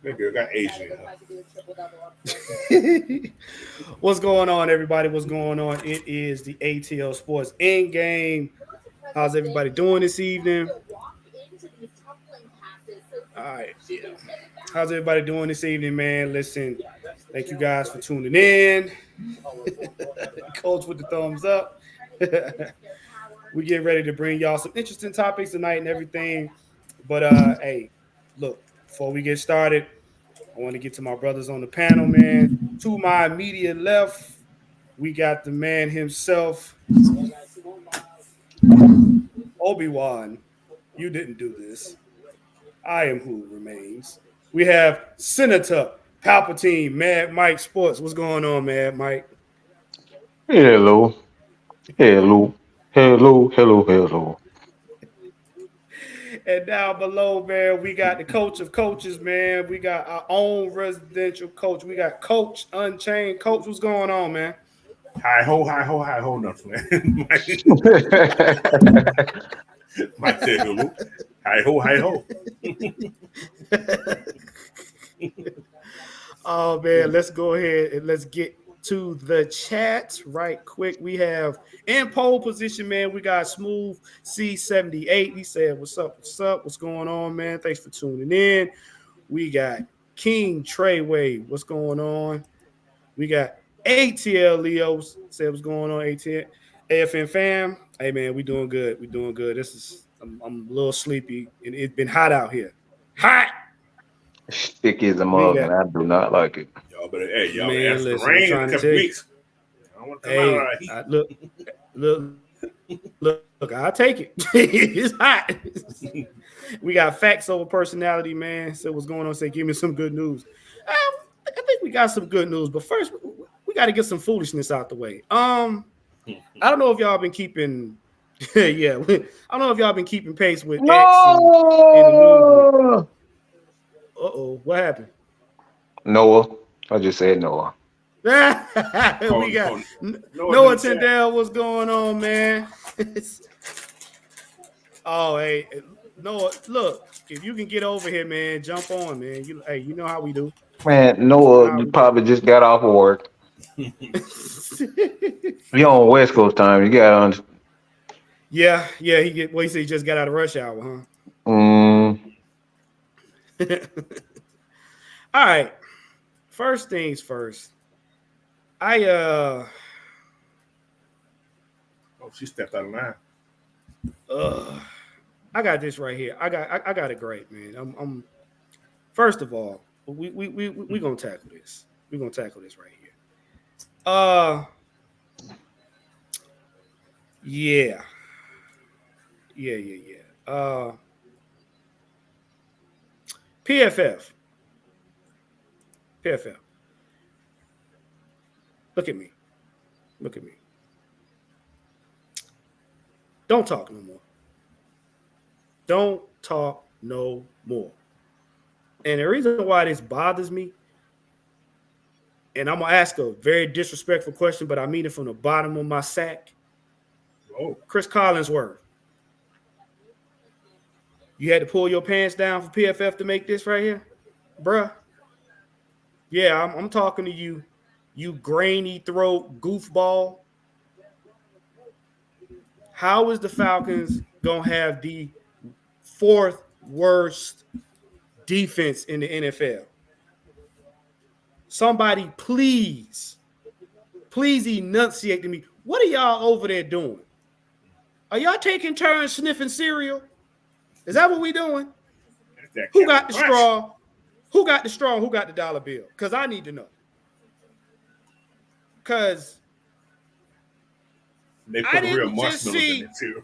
That girl got Asian. What's going on, everybody? What's going on? It is the ATL Sports in game. How's everybody doing this evening? All right, yeah. How's everybody doing this evening, man? Listen, thank you guys for tuning in. Coach with the thumbs up. We get ready to bring y'all some interesting topics tonight and everything. But hey, look, before we get started, I want to get to my brothers on the panel, man. To my immediate left, we got the man himself, Obi-Wan. You didn't do this. I am who remains. We have Senator Palpatine, Mad Mike Sports. What's going on, Mad Mike? Hello, hello, hello. And down below, man, we got the coach of coaches, man. We got our own residential coach. We got Coach Unchained. Coach, what's going on, man? Hi ho, hi ho, hi ho, nothing, man. Mike said hello. Hi ho, hi ho. Oh man, let's go ahead and let's get to the chat right quick. We have in pole position, man. We got Smooth C78. He said, "What's up? What's up? What's going on, man? Thanks for tuning in." We got King Treyway. What's going on? We got ATL Leos. Said, "What's going on, ATL AFN fam?" Hey man, we doing good. We doing good. I'm a little sleepy, and it's been hot out here. Hot. Sticky as a We mug, got and I do not like it. Y'all better, hey, y'all man. ask the Listen, I'm rain in trying a to couple tell you. weeks. I don't want to come Hey, out of heat. look, I'll take it. It's hot. We got facts over personality, man. So what's going on? Say, give me some good news. I think we got some good news, but first we got to get some foolishness out the way. I don't know if y'all been keeping, yeah, I don't know if y'all been keeping pace with X and the news. No, What happened? Noah. I just said Noah. We got Noah Tyndale. What's going on, man? Oh, hey, Noah, look, if you can get over here, man, jump on, man. You know how we do. Man, You know Noah, how you we do. probably just got off of work. You on West Coast time. You got on. yeah. He said he just got out of rush hour, Mm, huh? All right. First things first. Oh, she stepped out of line. I got this right here. I got it great, man. I'm first of all, we gonna tackle this. We're gonna tackle this right here. Yeah. PFF. PFF. Look at me. Look at me. Don't talk no more. Don't talk no more. And the reason why this bothers me, and I'm gonna ask a very disrespectful question, but I mean it from the bottom of my sack. Oh, Chris Collinsworth. You had to pull your pants down for PFF to make this right here, bruh. Yeah, I'm talking to you, you grainy throat goofball. How is the Falcons gonna have the fourth worst defense in the NFL? Somebody please enunciate to me. What are y'all over there doing? Are y'all taking turns sniffing cereal? Is that what we doing? Who got the straw? Who got the straw? Who got the dollar bill? Because I need to know. Because they put I real didn't just marshmallows in see. it too.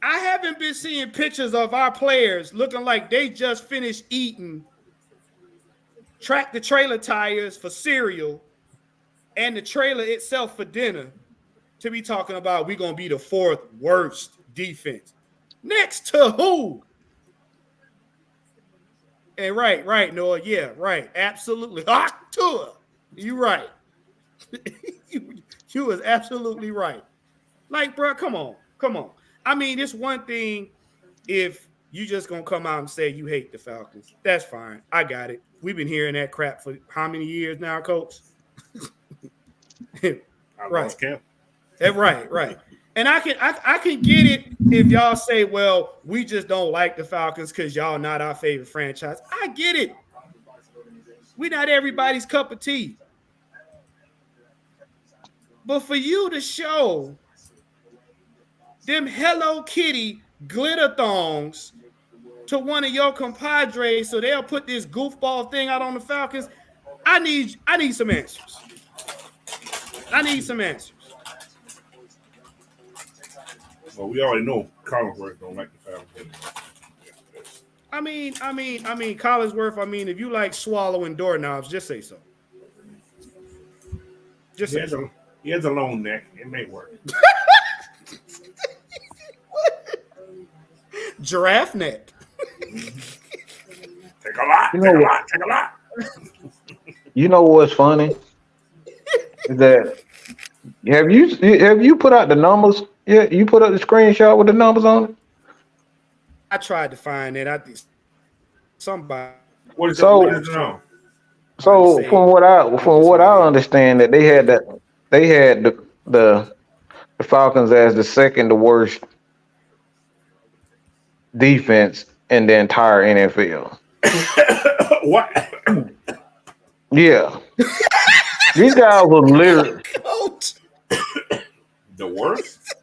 I haven't been seeing pictures of our players looking like they just finished eating tractor trailer tires for cereal and the trailer itself for dinner to be talking about we're going to be the fourth worst defense. Next to who? And right, Noah. Yeah, right. Absolutely. Tua. You right. you was absolutely right. Like, bro, come on. I mean, it's one thing if You just gonna come out and say you hate the Falcons. That's fine. I got it. We've been hearing that crap for how many years now, Coach? I Right. lost count. Right. And I can get it if y'all say, well, we just don't like the Falcons because y'all not our favorite franchise. I get it. We're not everybody's cup of tea. But for you to show them Hello Kitty glitter thongs to one of your compadres so they'll put this goofball thing out on the Falcons, I need some answers. I need some answers. Well, we already know Collinsworth don't like the Falcons. I mean, Collinsworth, if you like swallowing doorknobs, just say so. Just say so. He has a long neck. It may work. Giraffe neck. Take a lot. You know what's funny? Is that have you put out the numbers? Yeah, you put up the screenshot with the numbers on it. I tried to find it. I think somebody. What is So- it now? So from what I understand, that they had the Falcons as the second worst defense in the entire NFL. What? Yeah, these guys were literally Coach. The worst?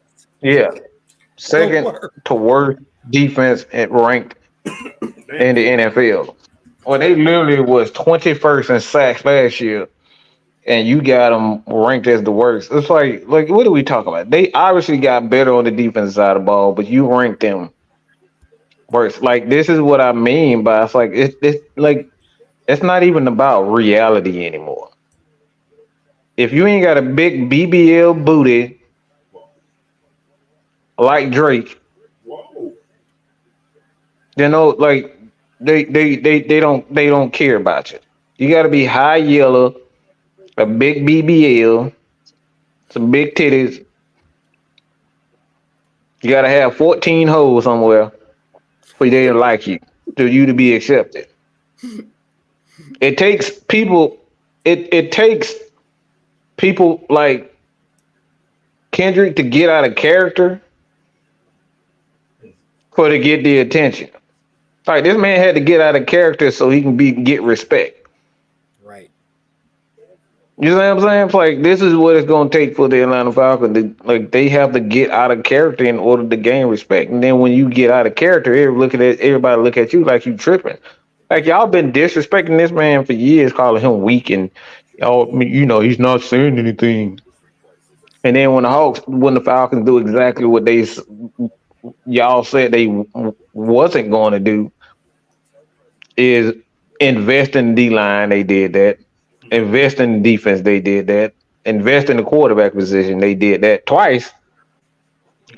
second to worst defense ranked in the NFL. Well, they literally was 21st in sacks last year, and you got them ranked as the worst. It's like what are we talking about? They obviously got better on the defensive side of the ball, but you ranked them worse. Like, this is what I mean by it's not even about reality anymore. If you ain't got a big BBL booty like Drake, Whoa. they don't care about you. You got to be high yellow, a big BBL, some big titties. You got to have 14 hoes somewhere for they to like you, for you to be accepted. It takes people. It takes people like Kendrick to get out of character for to get the attention. Like, this man had to get out of character so he can get respect. Right. You know what I'm saying? It's like, this is what it's gonna take for the Atlanta Falcons. They have to get out of character in order to gain respect. And then when you get out of character, everybody look at you like you tripping. Like, y'all been disrespecting this man for years, calling him weak, and he's not saying anything. And then when the Falcons do exactly what y'all said they wasn't going to do, is invest in the D-line, they did that. Invest in the defense, they did that. Invest in the quarterback position, they did that twice.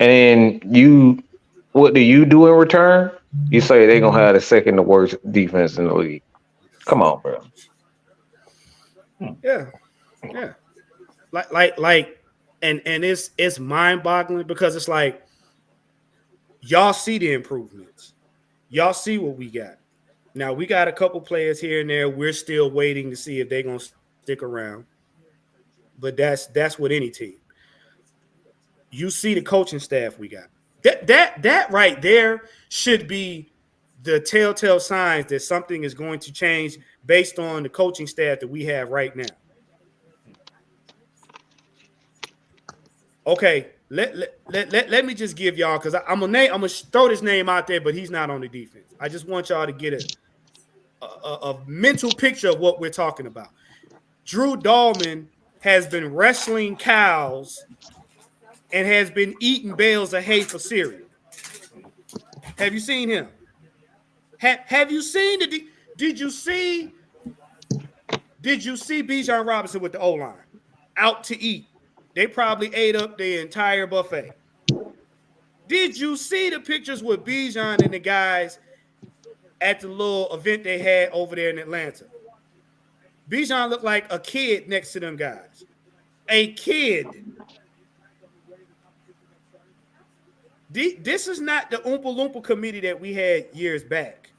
And then what do you do in return? You say they're going to have the second worst defense in the league. Come on, bro. Yeah. And it's mind-boggling because it's like, y'all see the improvements. Y'all see what we got. Now, we got a couple players here and there. We're still waiting to see if they're going to stick around. But that's with any team. You see the coaching staff we got. That right there should be the telltale signs that something is going to change based on the coaching staff that we have right now. Okay, let me just give y'all, because I'm gonna throw this name out there, but he's not on the defense. I just want y'all to get a mental picture of what we're talking about. Drew Dahlman has been wrestling cows and has been eating bales of hay for cereal. Have you seen him? Have you seen did you see Bijan Robinson with the O-line out to eat? They probably ate up the entire buffet. Did you see the pictures with Bijan and the guys at the little event they had over there in Atlanta? Bijan looked like a kid next to them guys. A kid. This is not the Oompa Loompa committee that we had years back.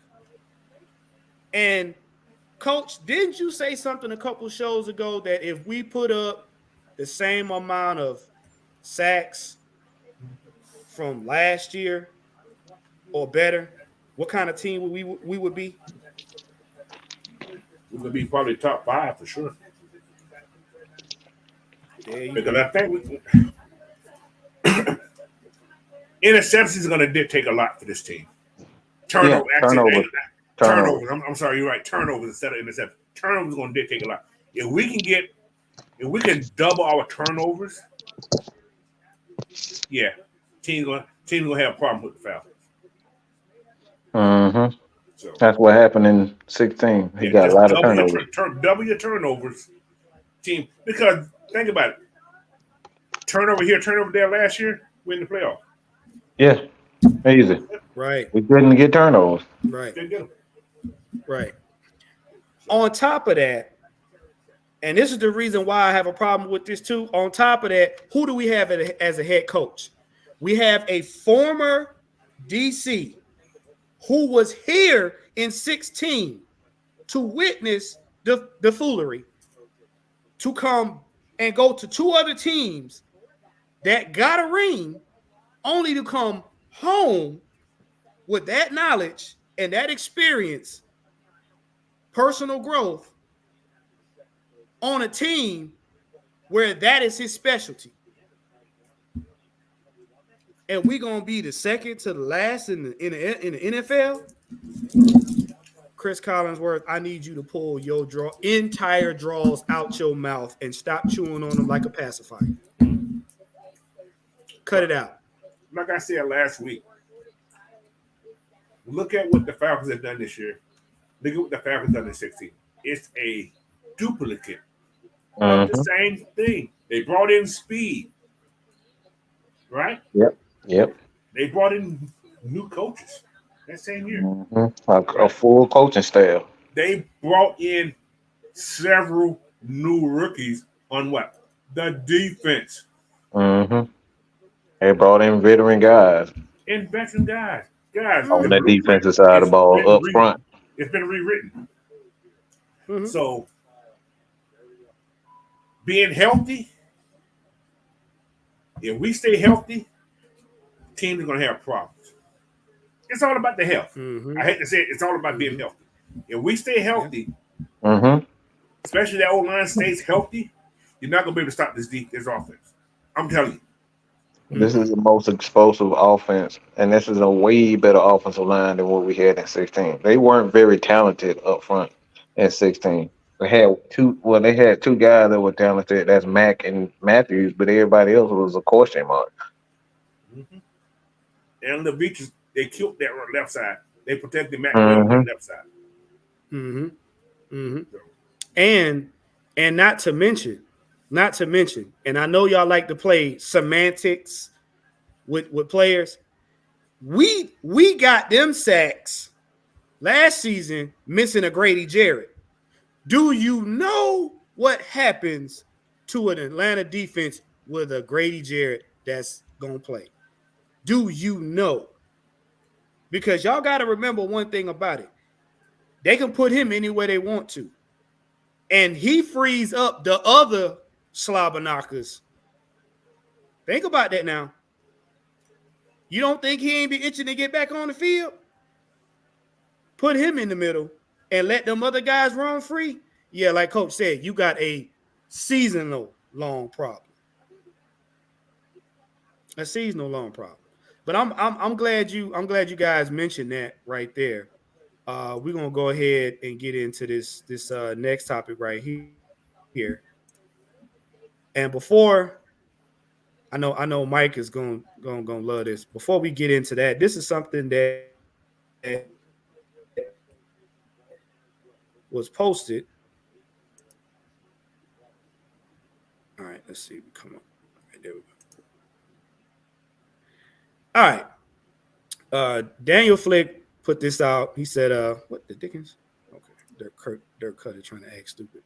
And Coach, didn't you say something a couple shows ago that if we put up the same amount of sacks from last year or better, what kind of team we would be? We're gonna be probably top 5 for sure. Because go. I think interceptions is gonna take a lot for this team. Turnovers. I'm sorry, you're right. Turnovers instead of interceptions. Turnovers is gonna take a lot. If we can double our turnovers, yeah, team's gonna have a problem with the Falcons. Mm-hmm. So that's what happened in 16. He got a lot of turnovers. Double your turnovers, team. Because think about it. Turnover here, turnover there last year, win the playoff. Yeah, easy. Right. We couldn't get turnovers. Right. Right. On top of that, and this is the reason why I have a problem with this too. On top of that, who do we have as a head coach? We have a former DC who was here in 16 to witness the foolery, to come and go to 2 other teams that got a ring, only to come home with that knowledge and that experience, personal growth on a team where that is his specialty. And we're gonna be the second to the last in the NFL. Chris Collinsworth, I need you to pull your entire draws out your mouth and stop chewing on them like a pacifier. Cut it out. Like I said last week, look at what the Falcons have done this year. Look at what the Falcons done in 16. It's a duplicate of the same thing. They brought in speed, right? Yep. They brought in new coaches that same year. Like a full coaching staff. They brought in several new rookies on what? The defense. They brought in veteran guys. And veteran guys. On the defensive side of the ball, up front. It's been rewritten. So, being healthy, if we stay healthy, teams are going to have problems. It's all about the health. I hate to say it, it's all about being healthy. If we stay healthy, especially that old line stays healthy, you're not going to be able to stop this offense. I'm telling you. This is the most explosive offense, and this is a way better offensive line than what we had in 16. They weren't very talented up front in 16. They had two guys that were talented. That's Mack and Matthews, but everybody else was a question mark. And the Beaches, they killed that left side. They protected Mack on the left side. And not to mention, and I know y'all like to play semantics with players. We got them sacks last season missing a Grady Jarrett. Do you know what happens to an Atlanta defense with a Grady Jarrett that's going to play? Do you know? Because y'all got to remember one thing about it. They can put him anywhere they want to. And he frees up the other slobber knockers. Think about that now. You don't think he ain't be itching to get back on the field? Put him in the middle and let them other guys run free. Yeah, like Coach said, you got a seasonal long problem. A seasonal long problem. But I'm glad you guys mentioned that right there. We're gonna go ahead and get into this next topic right here. And before I know Mike is gonna love this. Before we get into that, this is something that was posted. All right, let's see. Come on. All right, there we go. All right. Daniel Flick put this out. He said, what the Dickens? Okay. Dirk Cutter trying to act stupid.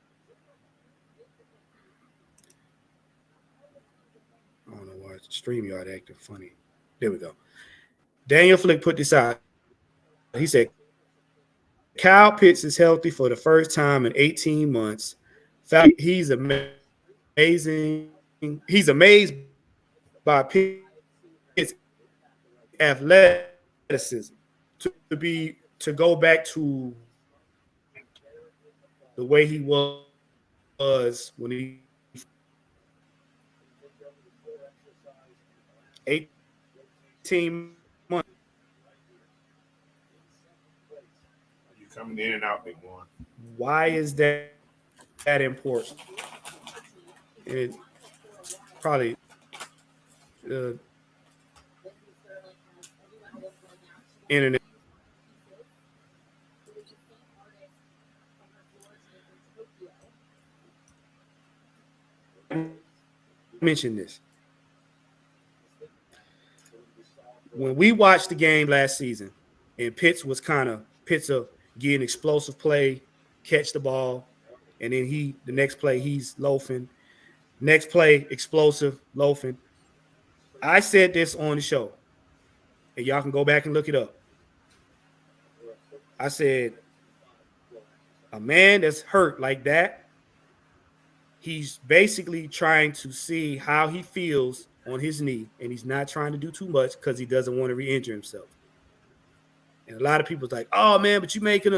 I don't know why StreamYard acting funny. There we go. Daniel Flick put this out. He said, Kyle Pitts is healthy for the first time in 18 months. He's amazing. He's amazed by Pitts' athleticism to go back to the way he was when he 18 months. You coming in and out, big one. Why is that important? It probably internet. Mention this. When we watched the game last season, and Pitts getting explosive play, catch the ball, and then the next play he's loafing. Next play, explosive, loafing. I said this on the show, and y'all can go back and look it up. I said, a man that's hurt like that, he's basically trying to see how he feels on his knee, and he's not trying to do too much because he doesn't want to re-injure himself. And a lot of people's like, "Oh man, but you making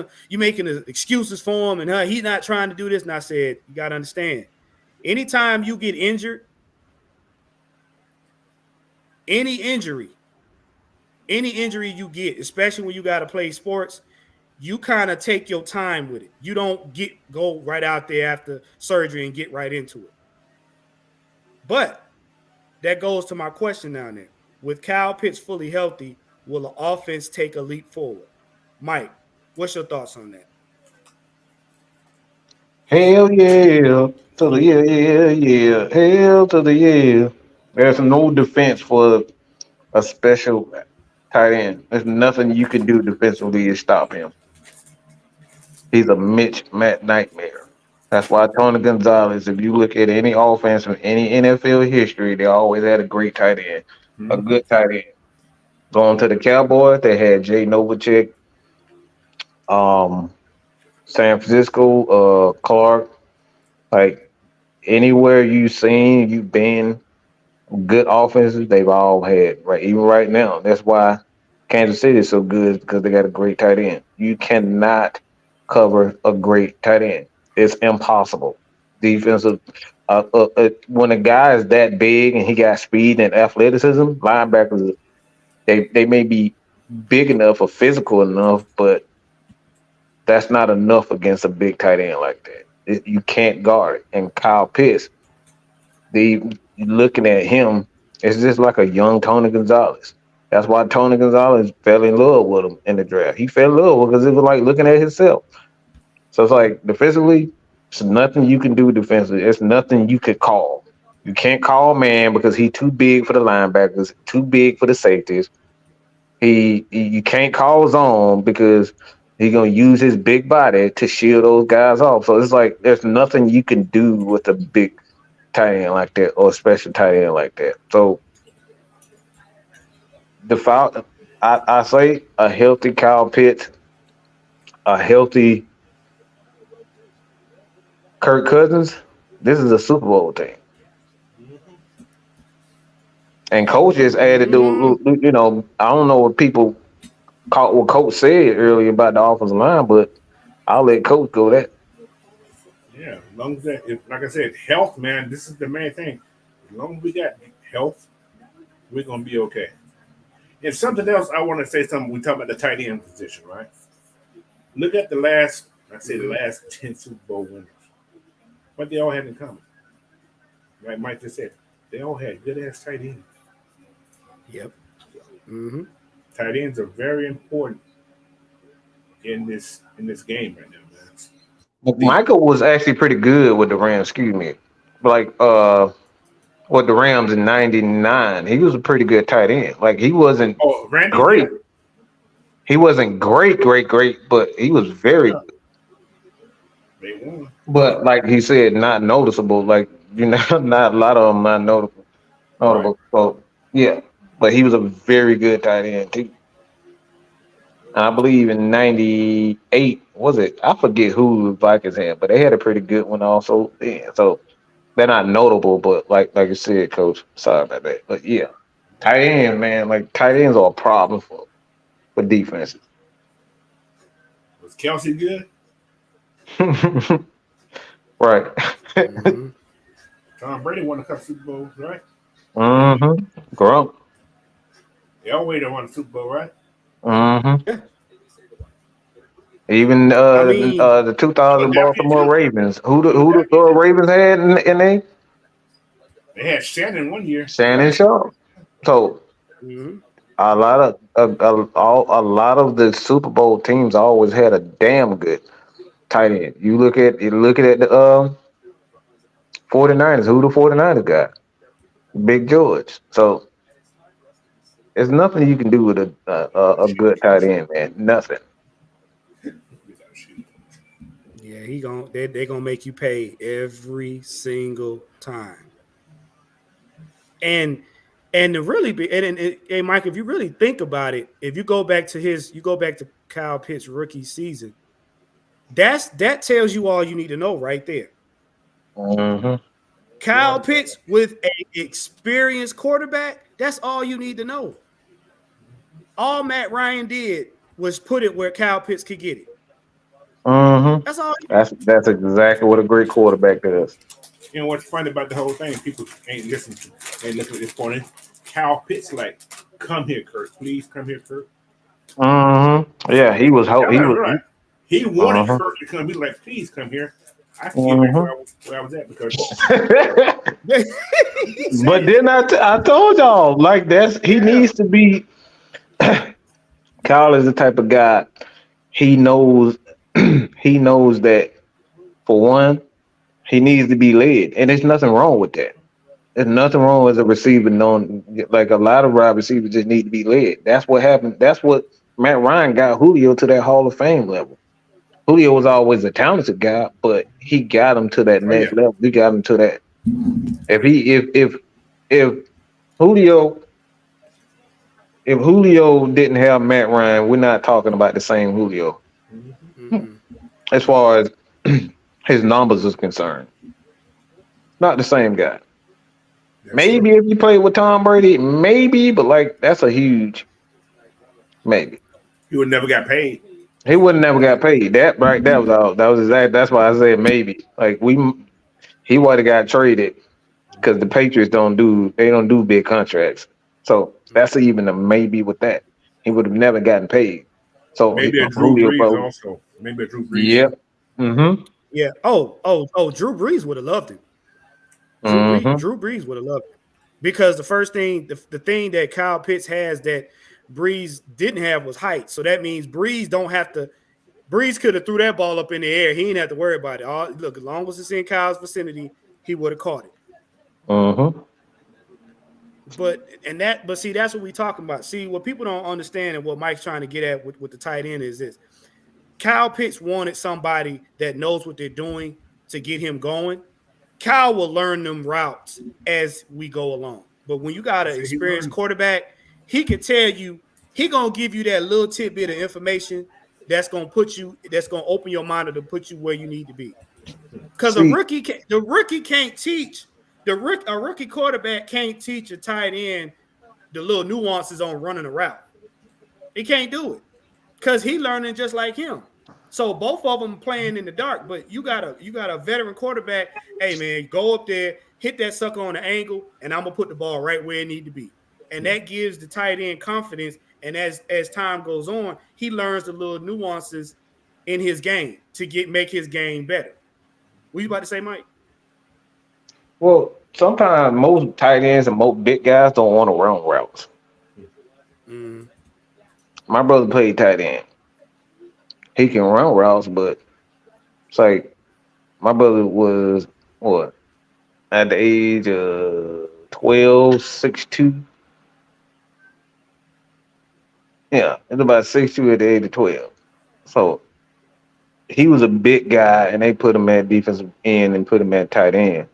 excuses for him, and he's not trying to do this." And I said, you got to understand, anytime you get injured, any injury you get, especially when you got to play sports, you kind of take your time with it. You don't go right out there after surgery and get right into it. But that goes to my question down there. With Kyle Pitts fully healthy, will the offense take a leap forward? Mike, what's your thoughts on that? Hell yeah. To the yeah. Hell to the yeah. There's no defense for a special tight end. There's nothing you can do defensively to stop him. He's a Matt nightmare. That's why Tony Gonzalez, if you look at any offense from any NFL history, they always had a great tight end, a good tight end. Going to the Cowboys, they had Jay Novacek, San Francisco, Clark. Like anywhere you've been good offenses, they've all had, right? Even right now. That's why Kansas City is so good, because they got a great tight end. You cannot cover a great tight end. It's impossible. Defensive, when a guy is that big and he got speed and athleticism, linebackers, they may be big enough or physical enough, but that's not enough against a big tight end like that. You can't guard it. And Kyle Pitts, looking at him, it's just like a young Tony Gonzalez. That's why Tony Gonzalez fell in love with him in the draft. He fell in love with him because it was like looking at himself. So it's like defensively, it's nothing you can do defensively. It's nothing you could call. You can't call man because he's too big for the linebackers, too big for the safeties. You can't call zone because he's gonna use his big body to shield those guys off. So it's like there's nothing you can do with a big tight end like that or a special tight end like that. So I say a healthy Kyle Pitts, a healthy Kirk Cousins, this is a Super Bowl team. And coach just added I don't know what people caught what coach said earlier about the offensive line, but I'll let coach go that. Yeah, as long as like I said, health, man, this is the main thing. As long as we got health, we're gonna be okay. And something else I want to say something. We talk about the tight end position, right? Look at the last 10 Super Bowl winners. What they all had in common. Like Mike just said, they all had good ass tight ends. Yep. Tight ends are very important in this game right now, man. Michael was actually pretty good with the Rams, like with the Rams in '99. He was a pretty good tight end. Like he wasn't great. Yeah. He wasn't great, but he was very good. But like he said, not noticeable. Like not a lot of them not notable. Right. So yeah. but he was a very good tight end too. I believe in '98 was it? I forget who the Vikings had, but they had a pretty good one also. Yeah, so they're not notable, but like you said, Coach. Sorry about that, but yeah, tight end, man. Like tight ends are a problem for defenses. Was Kelsey good? Right. Mm-hmm. Tom Brady won a couple Super Bowls, right? Grump. Elway done won a Super Bowl, right? Yeah. Even I mean, the 2000 Philadelphia Baltimore too. Ravens. Who the Philadelphia too. Ravens had in they They had Shannon one year. Shannon Sharp. So mhm. a lot of a lot of the Super Bowl teams always had a damn good tight end. You look at the 49ers. Who the 49ers got? Big George. So there's nothing you can do with a good tight end, man. Nothing. Yeah, they're gonna make you pay every single time. And to really be and Mike, if you really think about it, if you go back to Kyle Pitts' rookie season, that tells you all you need to know right there. Mm-hmm. Kyle Pitts with an experienced quarterback, that's all you need to know. All Matt Ryan did was put it where Kyle Pitts could get it. Mm-hmm. That's all. That's exactly what a great quarterback does. You know what's funny about the whole thing? People ain't listening to this morning. Cal Pitts like, come here, Kurt. Please come here, Kurt. Mm-hmm. Yeah, he was. Y'all He gotta was. realize, he wanted Uh-huh. Kurt to come. He was like, please come here. I forget where I was at because But then I told y'all like he needs to be. Kyle is the type of guy. He knows. He knows that for one, he needs to be led, and there's nothing wrong with that. There's nothing wrong with a receiver knowing, like a lot of wide receivers just need to be led. That's what happened. That's what Matt Ryan got Julio to that Hall of Fame level. Julio was always a talented guy, but he got him to that next level. He got him to that. If Julio didn't have Matt Ryan, we're not talking about the same Julio. Mm-hmm. As far as his numbers is concerned. Not the same guy. Maybe if you played with Tom Brady, maybe, but like that's a huge maybe. he would never got paid. He would never got paid. That right, that was all. That was exact. That's why I said maybe. Like he would have got traded because the Patriots don't do big contracts. So that's even a maybe with that. He would have never gotten paid. So Maybe a Drew Brees also. Maybe a Drew Brees. Yep. Mm-hmm. Yeah. Oh, Drew Brees would have loved him. Drew Brees would have loved him. Because the first thing, the thing that Kyle Pitts has that Brees didn't have was height. So that means Brees could have threw that ball up in the air. He didn't have to worry about it. Look, as long as it's in Kyle's vicinity, he would have caught it. Mm-hmm. But see, that's what we're talking about. See, what people don't understand and what Mike's trying to get at with the tight end is this. Kyle Pitts wanted somebody that knows what they're doing to get him going. Kyle will learn them routes as we go along. But when you got an experienced quarterback, he can tell you, he gonna give you that little tidbit of information that's gonna open your mind to put you where you need to be. Because a rookie can't teach. A rookie quarterback can't teach a tight end the little nuances on running a route. He can't do it because he learning just like him. So both of them playing in the dark, but you got a veteran quarterback. Hey man, go up there, hit that sucker on the angle, and I'm gonna put the ball right where it need to be. And that gives the tight end confidence. And as time goes on, he learns the little nuances in his game to make his game better. What you about to say, Mike? Well, sometimes most tight ends and most big guys don't want to run routes. Mm. My brother played tight end. He can run routes, but it's like my brother was what at the age of 12, 6'2". Yeah, it's about 6'2" at the age of 12. So he was a big guy, and they put him at defensive end and put him at tight end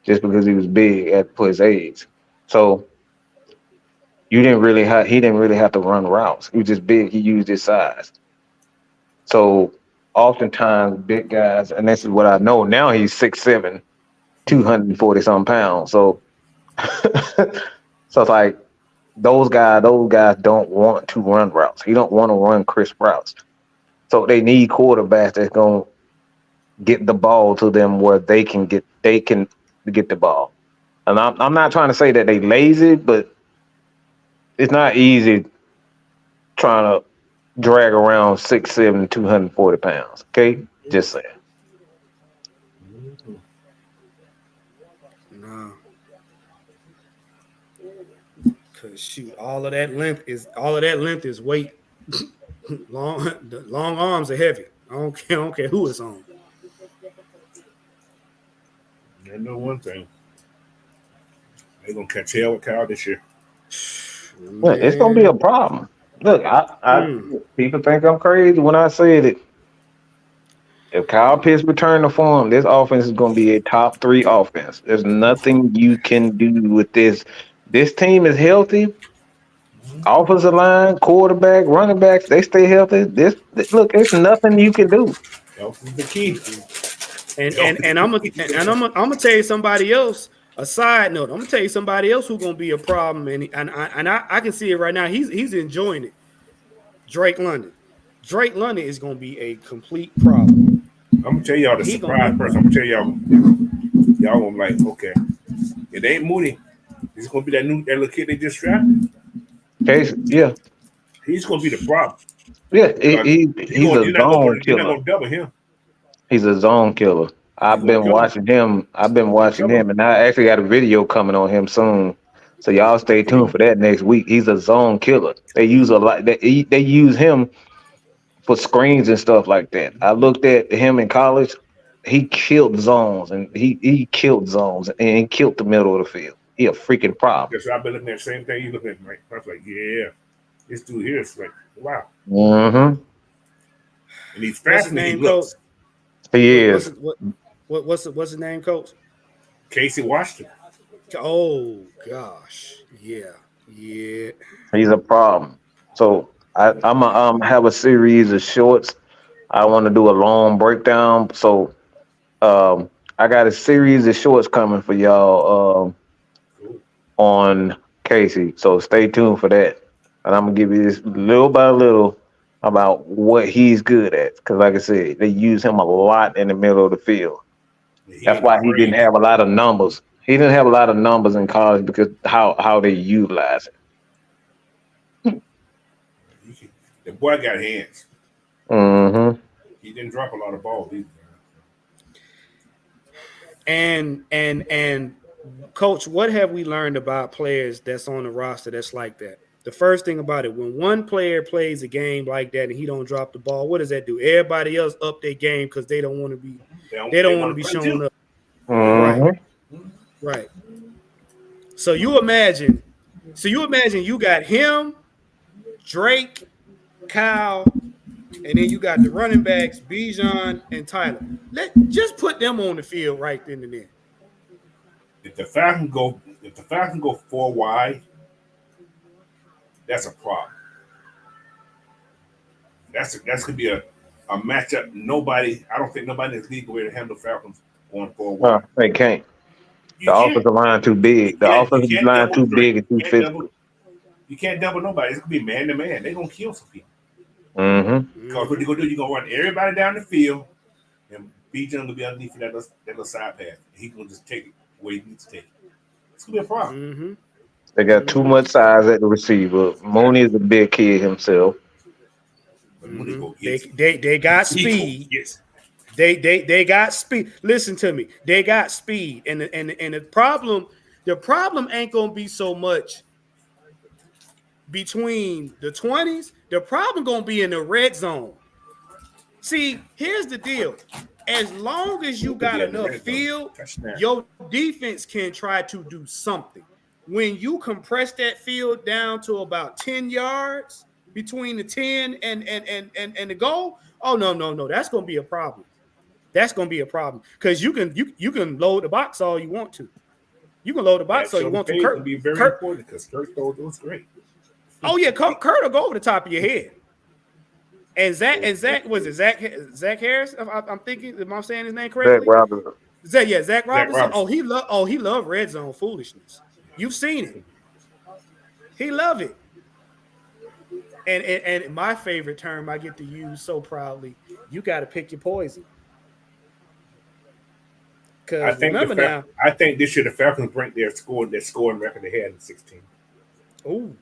just because he was big for his age. So he didn't really have to run routes. He was just big. He used his size. So oftentimes big guys, and this is what I know now. He's 6'7", 240 some pounds. So so it's like those guys don't want to run routes. He don't want to run crisp routes. So they need quarterbacks that's gonna get the ball to them where they can get the ball. And I'm not trying to say that they lazy, but it's not easy trying to drag around 6'7", 240 pounds. Okay, just saying. No, cause shoot, all of that length is weight. long arms are heavy. I don't care who it's on. I know one thing. They're gonna catch hell with Kyle this year. Look, it's gonna be a problem. Look, people think I'm crazy when I said it. If Kyle Pitts return to form, this offense is gonna be a top 3 offense. There's nothing you can do with this. This team is healthy. Offensive line, quarterback, running backs, they stay healthy. Look, there's nothing you can do. Health is the key. And I'm gonna tell you somebody else. A side note, I'm gonna tell you somebody else who's gonna be a problem, and I can see it right now. He's enjoying it. Drake London. Drake London is gonna be a complete problem. I'm gonna tell y'all the surprise person. I'm gonna tell y'all gonna be like, okay, it ain't Mooney. It's gonna be that little kid they just drafted. Yeah. He's gonna be the problem. Yeah, he's a zone killer. You're not gonna double him. He's a zone killer. I've been watching him, and I actually got a video coming on him soon. So y'all stay tuned for that next week. He's a zone killer. They use a lot. They use him for screens and stuff like that. I looked at him in college. He killed zones, and he killed zones, and he killed the middle of the field. He a freaking problem. Yes, I've been looking at the same thing you looking at, right? I was like, yeah, this dude here is like, wow. Mm-hmm. And he's fast and he looks. He is. What's his name, Coach? Casey Washington. Oh gosh, yeah. He's a problem. So I'm gonna have a series of shorts. I want to do a long breakdown. So I got a series of shorts coming for y'all on Casey. So stay tuned for that. And I'm gonna give you this little by little about what he's good at. Because like I said, they use him a lot in the middle of the field. That's why he didn't have a lot of numbers. He didn't have a lot of numbers in college because how they utilize it. The boy got hands. Mm-hmm. He didn't drop a lot of balls either. And Coach, what have we learned about players that's on the roster that's like that? The first thing about it, when one player plays a game like that and he don't drop the ball, what does that do? Everybody else up their game because they don't want to be showing up. Mm-hmm. Right. So you imagine you got him, Drake, Kyle, and then you got the running backs, Bijan and Tyler. Just put them on the field right then and there. If the Falcons go 4 wide, that's a problem. That's gonna be a matchup. I don't think nobody in this league will be able to handle Falcons going 4 wide. They can't. The offensive line too big. The offensive line too big and too physical. You can't double nobody. It's gonna be man to man. They're gonna kill some people. Mm-hmm. Because what you're gonna do, you're gonna run everybody down the field, and Bijan gonna be underneath that little side path. He's gonna just take it where he needs to take it. It's gonna be a problem. Mm-hmm. They got too much size at the receiver. Mooney is a big kid himself. Mm-hmm. They got speed. Yes. They got speed. Listen to me. They got speed, and the problem ain't gonna be so much between the 20s. The problem gonna be in the red zone. See, here's the deal. As long as you got enough field, your defense can try to do something. When you compress that field down to about 10 yards between the 10 and the goal, oh no, that's gonna be a problem. That's gonna be a problem because you can load the box all you want to. You can load the box, so you want to Kurt. Be very important because Kurt was great. Oh yeah, Kurt will go over the top of your head. And Zach was it Zach Harris? I'm thinking, am I saying his name correctly? Zach Robinson. Zach Robinson. Oh, he loved red zone foolishness. You've seen it. He loved it. And my favorite term I get to use so proudly, you got to pick your poison. I think this year the Falcons break their scoring record they had in 16. Oh,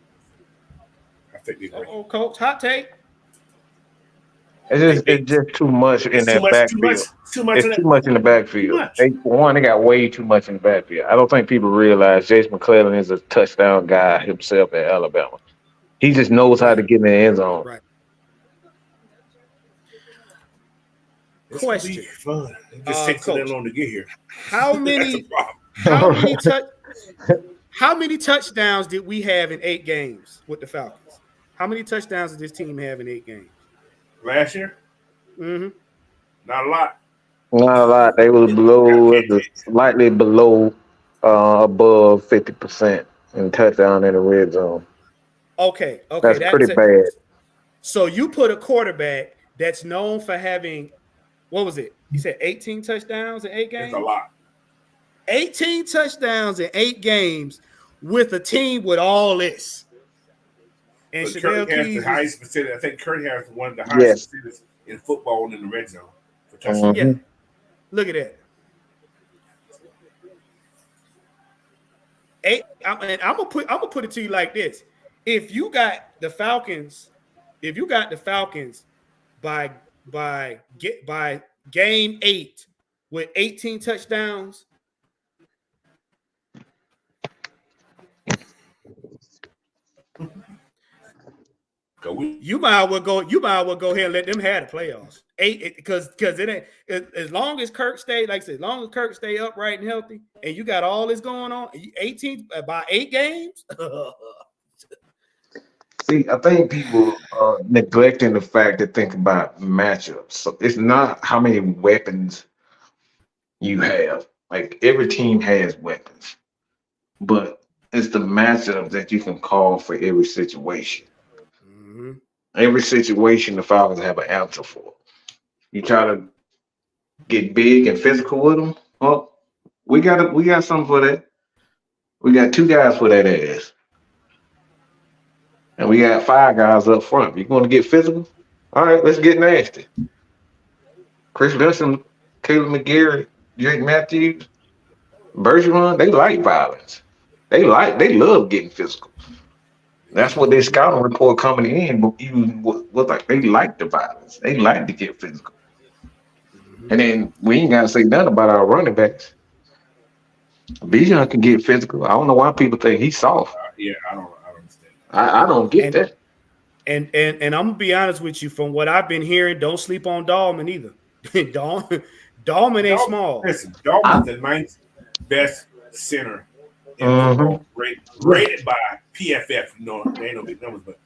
I think they break. Oh, Coach, hot take. It's just too much in that backfield. Too much in the backfield. They got way too much in the backfield. I don't think people realize Jace McClellan is a touchdown guy himself at Alabama. He just knows how to get in the end zone. Right. Question. Fun. It just takes so long to get here. How many touchdowns did we have in 8 games with the Falcons? How many touchdowns did this team have in 8 games? Last year? Mm-hmm. Not a lot. Not a lot. They were slightly below above 50% in touchdown in the red zone. Okay. That's pretty bad. So you put a quarterback that's known for having, what was it? You said 18 touchdowns in 8 games? That's a lot. 18 touchdowns in 8 games with a team with all this. And Kurt has the highest percentage. I think Kurt has one of the highest percentages in football in the red zone. Yeah. Look at that. I'm gonna put it to you like this. If you got the Falcons by game 8 with 18 touchdowns, you might well go ahead and let them have the playoffs. 8 because it ain't as long as Kirk stay, like I said, as long as Kirk stay upright and healthy, and you got all this going on, 18 by 8 games. See, I think people are neglecting the fact to think about matchups. So it's not how many weapons you have. Like every team has weapons, but it's the matchup that you can call for every situation. Mm-hmm. Every situation the Falcons have an answer for. You try to get big and physical with them. Well, we got something for that. We got 2 guys for that ass. And we got 5 guys up front. You want to get physical? All right, let's get nasty. Chris Benson, Caleb McGarry, Jake Matthews, Bergeron, they like violence. They love getting physical. That's what their scouting report coming in. But even what like they like the violence. They like to get physical. And then we ain't gotta say nothing about our running backs. Bijan can get physical. I don't know why people think he's soft. Yeah, I don't understand. I don't get that. And I'm gonna be honest with you. From what I've been hearing, don't sleep on Dahlman either. Dahlman ain't small. Listen, Dahlman's the 9th best center in football, rated by PFF. No, they ain't no big numbers, but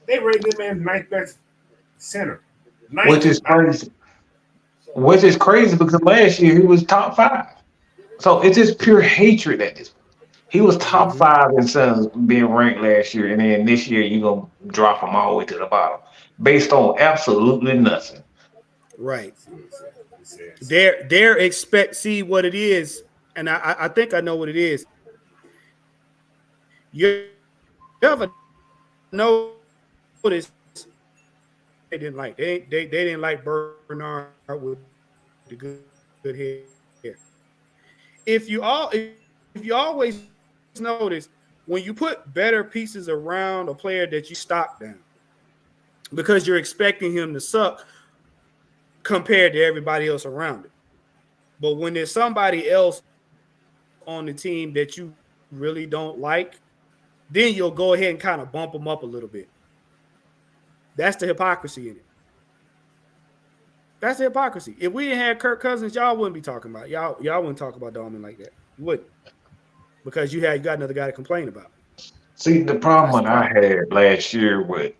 they rated this man 9th best center. Which is crazy. Which is crazy because last year he was top 5. So it's just pure hatred at this point. He was top 5 in centers being ranked last year, and then this year you're going to drop him all the way to the bottom based on absolutely nothing. Right. They're see what it is, and I think I know what it is. You ever notice they didn't like Bernard with the good hair. If you always notice when you put better pieces around a player that you stop down because you're expecting him to suck compared to everybody else around it. But when there's somebody else on the team that you really don't like, then you'll go ahead and kind of bump them up a little bit. That's the hypocrisy in it. That's the hypocrisy. If we didn't have Kirk Cousins, y'all wouldn't be talking about y'all wouldn't talk about Dahlman like that. You wouldn't, because you got another guy to complain about. See, the problem I had last year with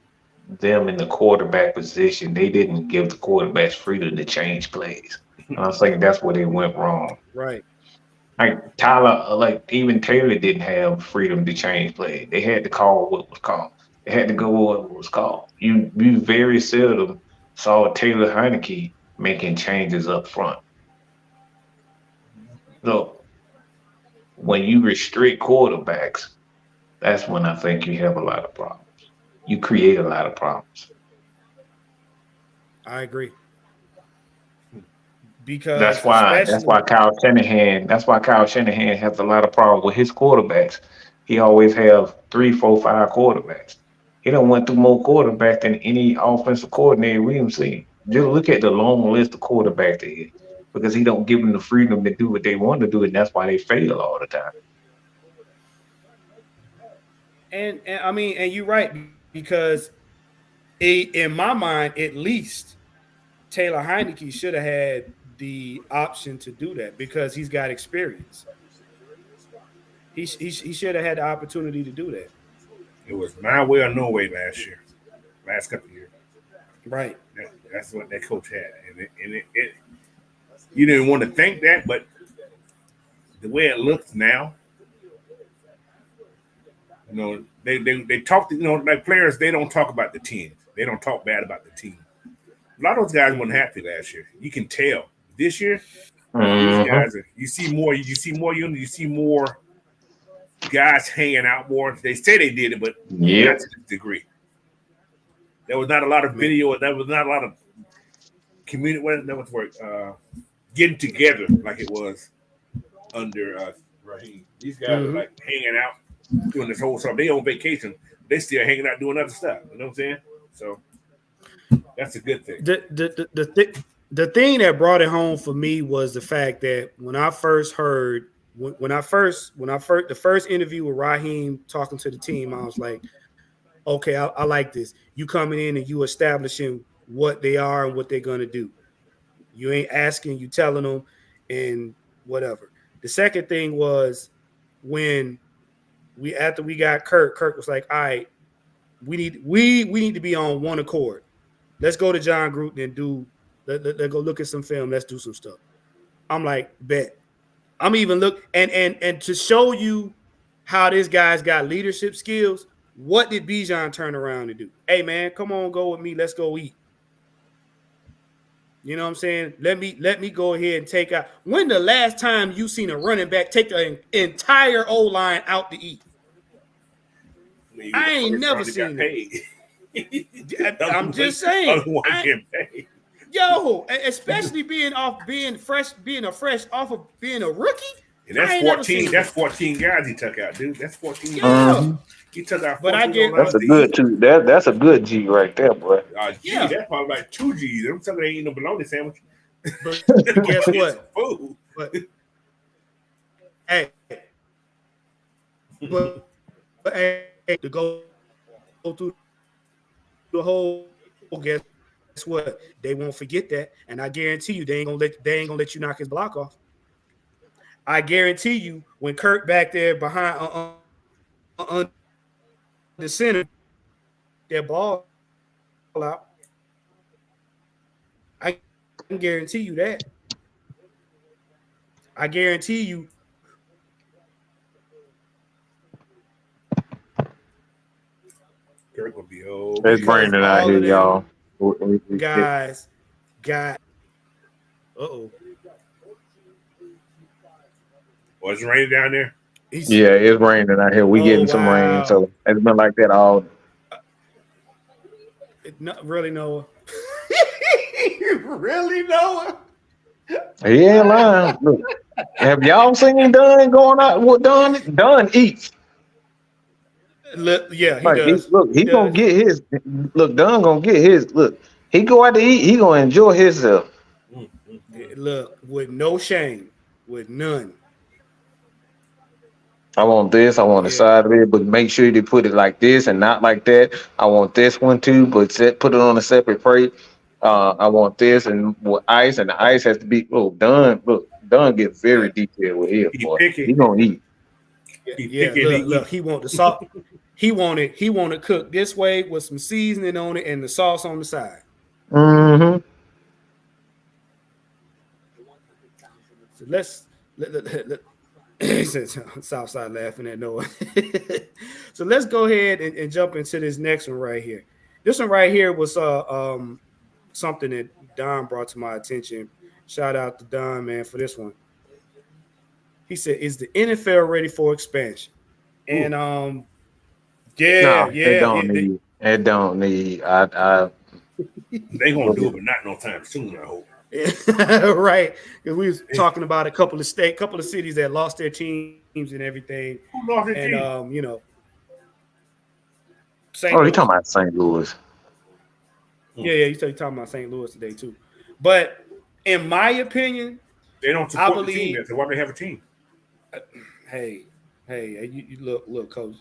them in the quarterback position, they didn't give the quarterbacks freedom to change plays. I was thinking that's where they went wrong. Right. Like Tyler, like even Taylor didn't have freedom to change play. They had to call what was called. They had to go with what was called. You very seldom saw Taylor Heineke making changes up front. So when you restrict quarterbacks, that's when I think you have a lot of problems. You create a lot of problems. I agree. Because That's especially why Kyle Shanahan has a lot of problems with his quarterbacks. He always have 3, 4, 5 quarterbacks. He don't went through more quarterbacks than any offensive coordinator we have seen. Just look at the long list of quarterbacks they had, because he don't give them the freedom to do what they want to do, and that's why they fail all the time. and I mean, and you're right, because in my mind, at least Taylor Heineke should have had the option to do that because he's got experience. He should have had the opportunity to do that. It was my way or no way last couple of years. Right. That's what that coach had, and you didn't want to think that, but the way it looks now, they talk to, like players, they don't talk about the teams. They don't talk bad about the team. A lot of those guys weren't happy last year. You can tell. This year, these Mm-hmm. guys are. You see more unity. You see more guys hanging out more. They say they did it, but not Yep. to this degree. There was not a lot of video. There was not a lot of community. That was work. Getting together like it was under Raheem. These guys are like hanging out doing this whole stuff. They on vacation. They still hanging out doing other stuff. You know what I'm saying? So that's a good thing. The thing that brought it home for me was the fact that when I first heard the first interview with Raheem talking to the team, I was like, okay, I like this. You coming in and you establishing what they are and what they're gonna do. You ain't asking, you telling them, and whatever. The second thing was when after we got Kirk was like, all right, we need to be on one accord. Let's go to John Gruden and let's go look at some film. Let's do some stuff. I'm like, bet. I'm even look and to show you how this guy's got leadership skills. What did Bijan turn around and do? Hey man, come on, go with me. Let's go eat. You know what I'm saying? Let me go ahead and take out. When the last time you seen a running back take an entire O line out to eat? I ain't never seen it. I'm just saying. Yo, especially being a fresh off of being a rookie. And that's 14. That's 14 guys he took out, dude. That's 14 guys. Mm-hmm. He took out 14. But I get That's a good two. That's a good G right there, boy. Yeah, that's probably like 2 G's. I'm telling you, ain't no bologna sandwich. But guess what? Food. But hey, but hey, to go through the whole, guess what? They won't forget that, and I guarantee you, they ain't gonna let you knock his block off. I guarantee you, when Kirk back there behind the center, their ball out. I can guarantee you that. I guarantee you. Kirk will be old. It's Brandon out here, y'all. Guys got. Uh-oh. Was it raining down there? Yeah, it's raining out here. We getting some rain, so it's been like that all. Not really, Noah. Really, Noah? He ain't lying. Look, have y'all seen Dunn going out? What Dunn eats? Yeah, he like, does. He gonna get his. Look, Dunn gonna get his. Look, he go out to eat. He gonna enjoy himself. Look, with no shame, with none. I want this. I want the side of it, but make sure you put it like this and not like that. I want this one too, but put it on a separate plate. I want this and with ice, and the ice has to be. Oh, Dunn. Look, Dunn gets very detailed with his boy. He gonna eat. Look, he want the salt. he wanted cooked this way with some seasoning on it and the sauce on the side. Mm-hmm. So let's Southside laughing at Noah. So let's go ahead and jump into this next one right here. This one right here was something that Don brought to my attention. Shout out to Don, man, for this one. He said, "Is the NFL ready for expansion?" And it don't need. They gonna do it, but not no time soon, I hope. Right, because we was talking about a couple of cities that lost their teams and everything. Who lost their team? You know, you're talking about St. Louis. Yeah, you started talking about St. Louis today too. But in my opinion, they don't support the team. So why they have a team? Hey, you look, coach.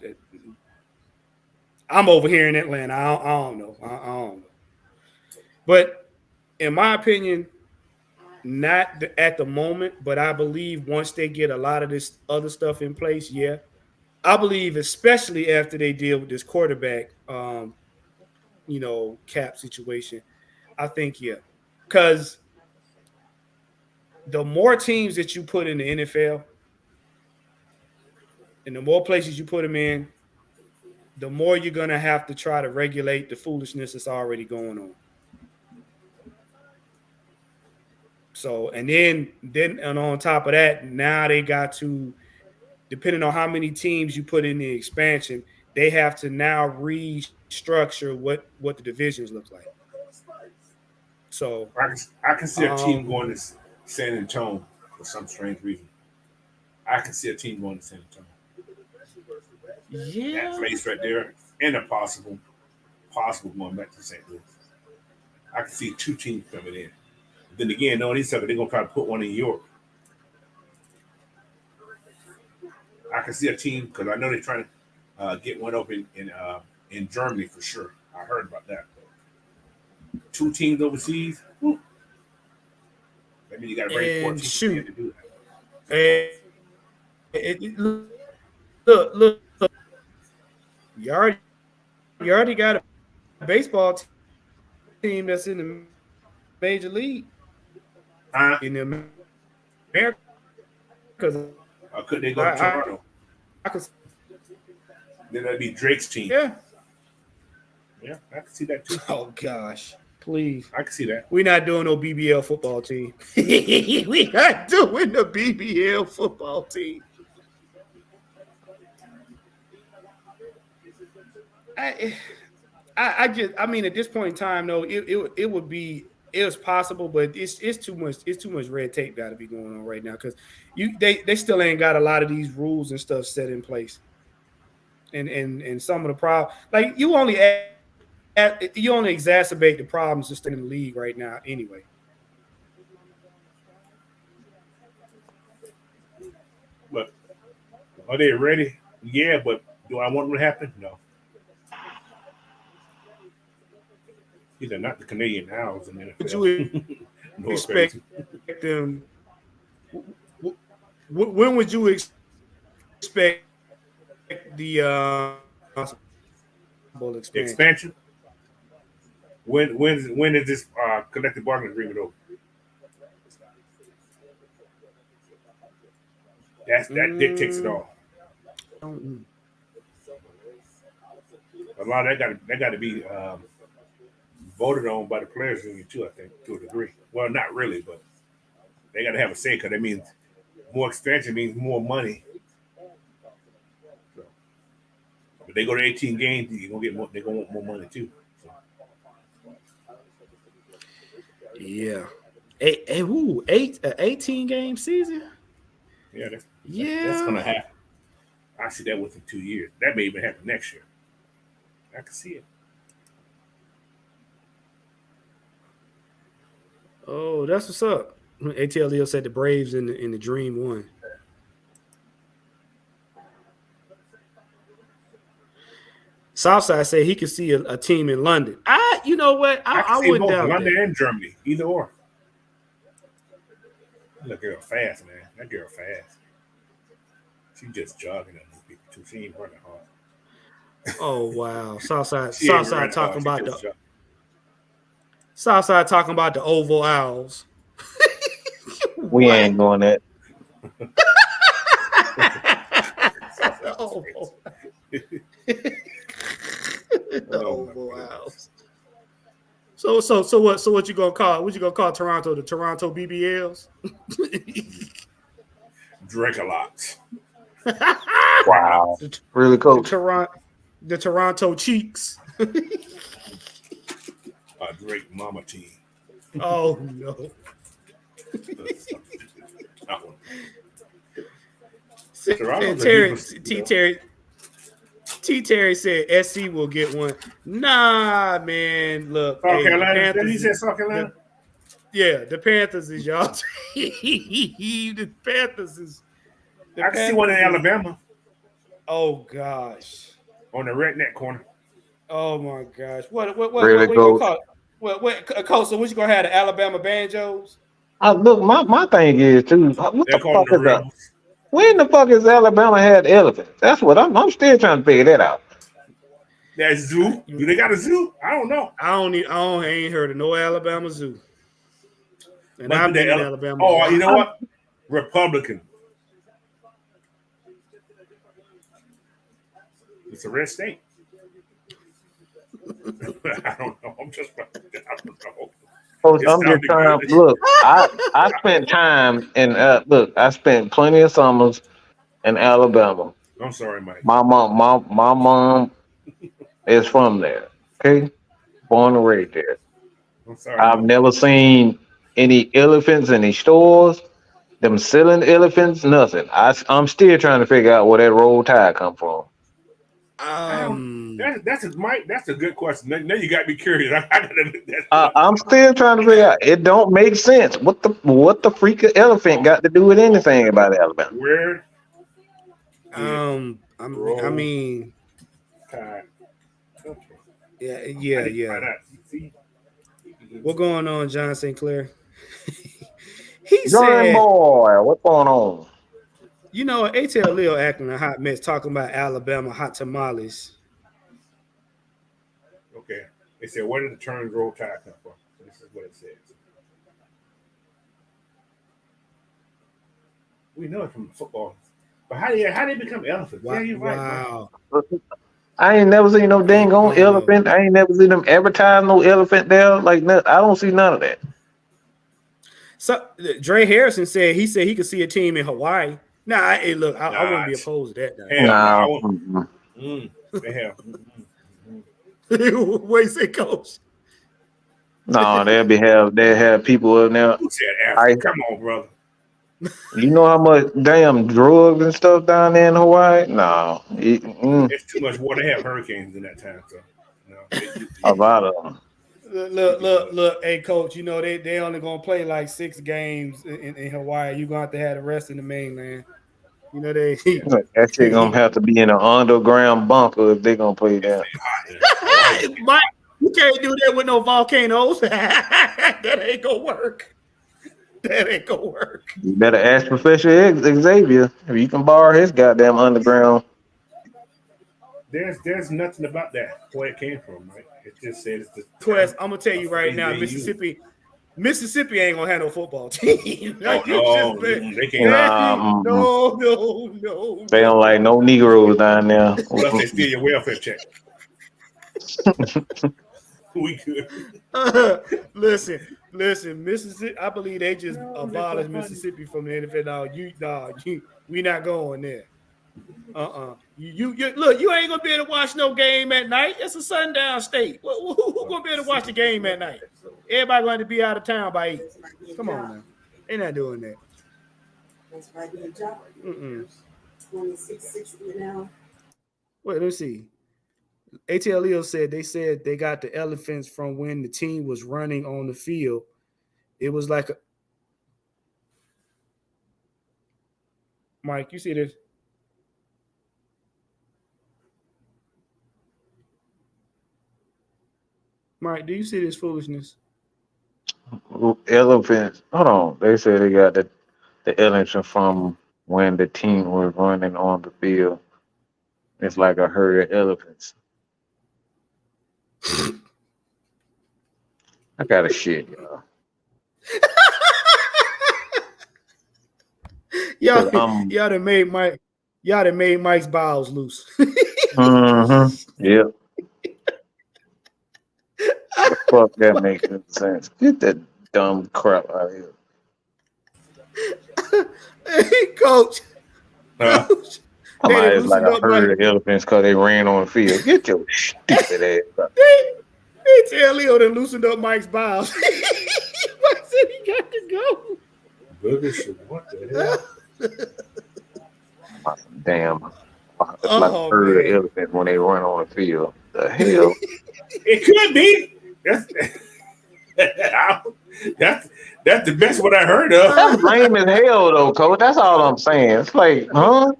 I'm over here in Atlanta. I don't know. I don't know. But in my opinion, not at the moment. But I believe once they get a lot of this other stuff in place, yeah, I believe, especially after they deal with this quarterback, cap situation. I think, yeah, because the more teams that you put in the NFL and the more places you put them in, the more you're going to have to try to regulate the foolishness that's already going on. So, and on top of that, now they got to, depending on how many teams you put in the expansion, they have to now restructure what the divisions look like. So I can see a team going to San Antonio for some strange reason. I can see a team going to San Antonio. Yeah, that place right there, and a possible going back to St. Louis. I can see two teams coming in. Then again, no, they're gonna try to put one in York. I can see a team because I know they're trying to get one up in Germany for sure. I heard about that. Two teams overseas. Whew. That means you got to bring 14 teams to do that. Look. You already got a baseball team that's in the major league in America. Could they go to Toronto? Then that'd be Drake's team. Yeah, I can see that too. Oh gosh, please! I can see that. We're not doing no BBL football team. We're not doing the BBL football team. I mean, at this point in time, though, it was possible, but it's too much red tape got to be going on right now because they still ain't got a lot of these rules and stuff set in place, and some of the problems, like you only exacerbate the problems just in the league right now anyway. But are they ready? Yeah, but do I want them to happen? No. These are not the Canadian Owls in the NFL. Would you expect them? When would you expect the expansion? When is this collective bargaining agreement over? That dictates it all. A lot of that got to be voted on by the players union too, I think, to a degree. Well, not really, but they got to have a say because that means more expansion means more money. So, if they go to 18 games, you're gonna get more. They're gonna want more money too. So. Yeah, 18 game season. Yeah, that's gonna happen. I see that within 2 years. That may even happen next year. I can see it. Oh, that's what's up. ATL said the Braves in the Dream won. Southside said he could see a team in London. You know what? I wouldn't doubt London that. and Germany, either or. That girl fast, man. That girl fast. She just jogging at these people too. She ain't running hard. Oh wow, Southside talking about the Southside talking about the Oval Owls. We ain't going that. Oh, wow. So what you gonna call? What you gonna call Toronto? The Toronto BBLs? Drink a lot. Wow. Really, coach? The Toronto Cheeks. Drake Mama team. Oh no. And Terry said SC will get one. Nah, man. Look, South Carolina. Did he say South Carolina? The Panthers is y'all. The Panthers is. I can see one in Alabama. Oh gosh. On the redneck corner. Oh my gosh. What really, you gonna call it? Coach, so what you gonna have, the Alabama Banjos? Look, my thing is too. They're called the Rebels. When the fuck has Alabama had elephants? That's what I'm still trying to figure that out. That zoo? Do they got a zoo? I don't know. I ain't heard of no Alabama zoo. And I've been in Alabama. Oh, you know what? Republican. It's a red state. I don't know. I don't know. Coach, I'm just trying to look. I spent time in I spent plenty of summers in Alabama. I'm sorry, Mike. My mom is from there. Okay, born and raised there. I'm sorry. I've never seen any elephants in any stores. Them selling elephants, nothing. I'm still trying to figure out where that Roll Tide come from. That's a good question. Now you got me curious. I'm still trying to figure out. It don't make sense. What the freak of elephant got to do with anything about Alabama? Where? I mean, yeah. What's going on, John St. Clair? He said, "Boy, what's going on?" You know, ATL Leo acting a hot mess, talking about Alabama hot tamales. Okay. They said, where did the term Roll Tide come from? This is what it says. We know it from football. But how they become elephants? Wow. Yeah, you're right. Wow. I ain't never seen no dang on elephant. I ain't never seen them advertise no elephant there. Like, I don't see none of that. So Dre Harrison said he could see a team in Hawaii. Nah, hey, look, I wouldn't be opposed to that. They have. What you say, Coach? No, they have people up there. Who said Africa? Come on, brother. You know how much damn drugs and stuff down there in Hawaii? No. It's too much water. They have hurricanes in that time, so a lot of them. Look, hey, Coach, you know they only gonna play like 6 games in Hawaii. You're gonna have to have the rest in the mainland. You know that shit gonna have to be in an underground bunker if they gonna play that. Mike, you can't do that with no volcanoes. That ain't gonna work. You better ask Professor Xavier if you can borrow his goddamn underground. There's nothing about that where it came from, right? It just says the Quest. I'm gonna tell you right now, Mississippi ain't gonna have no football team. They can't. No. They don't like no Negroes down there. Unless they steal your welfare check. We could. Listen, Mississippi. I believe they just abolished Mississippi from the NFL. We not going there. You look. You ain't gonna be able to watch no game at night. It's a sundown state. Who gonna be able to watch the game at night? Everybody going to be out of town by 8. Come on now, they're not doing that. That's right, your job. 26.60 an hour. Wait, let's see. ATL Leo said they got the elephants from when the team was running on the field. It was like Mike, you see this? Mike, do you see this foolishness? Elephants. Hold on. They said they got the elephant from when the team was running on the field. It's like a herd of elephants. I got a shit, y'all. Y'all done made Mike. Y'all done made Mike's bowels loose. Yeah. The fuck that makes no sense. Get that dumb crap out of here. Hey, Coach. Coach. Somebody is like a herd of elephants because they ran on the field. Get your stupid ass up. They tell Leo to loosened up Mike's bowels. Mike said he got to go. What the hell? Damn. It's like a herd of elephants when they run on the field. The hell? It could be. That's the best one I heard of. That's lame as hell, though, Coach. That's all I'm saying. It's like, huh?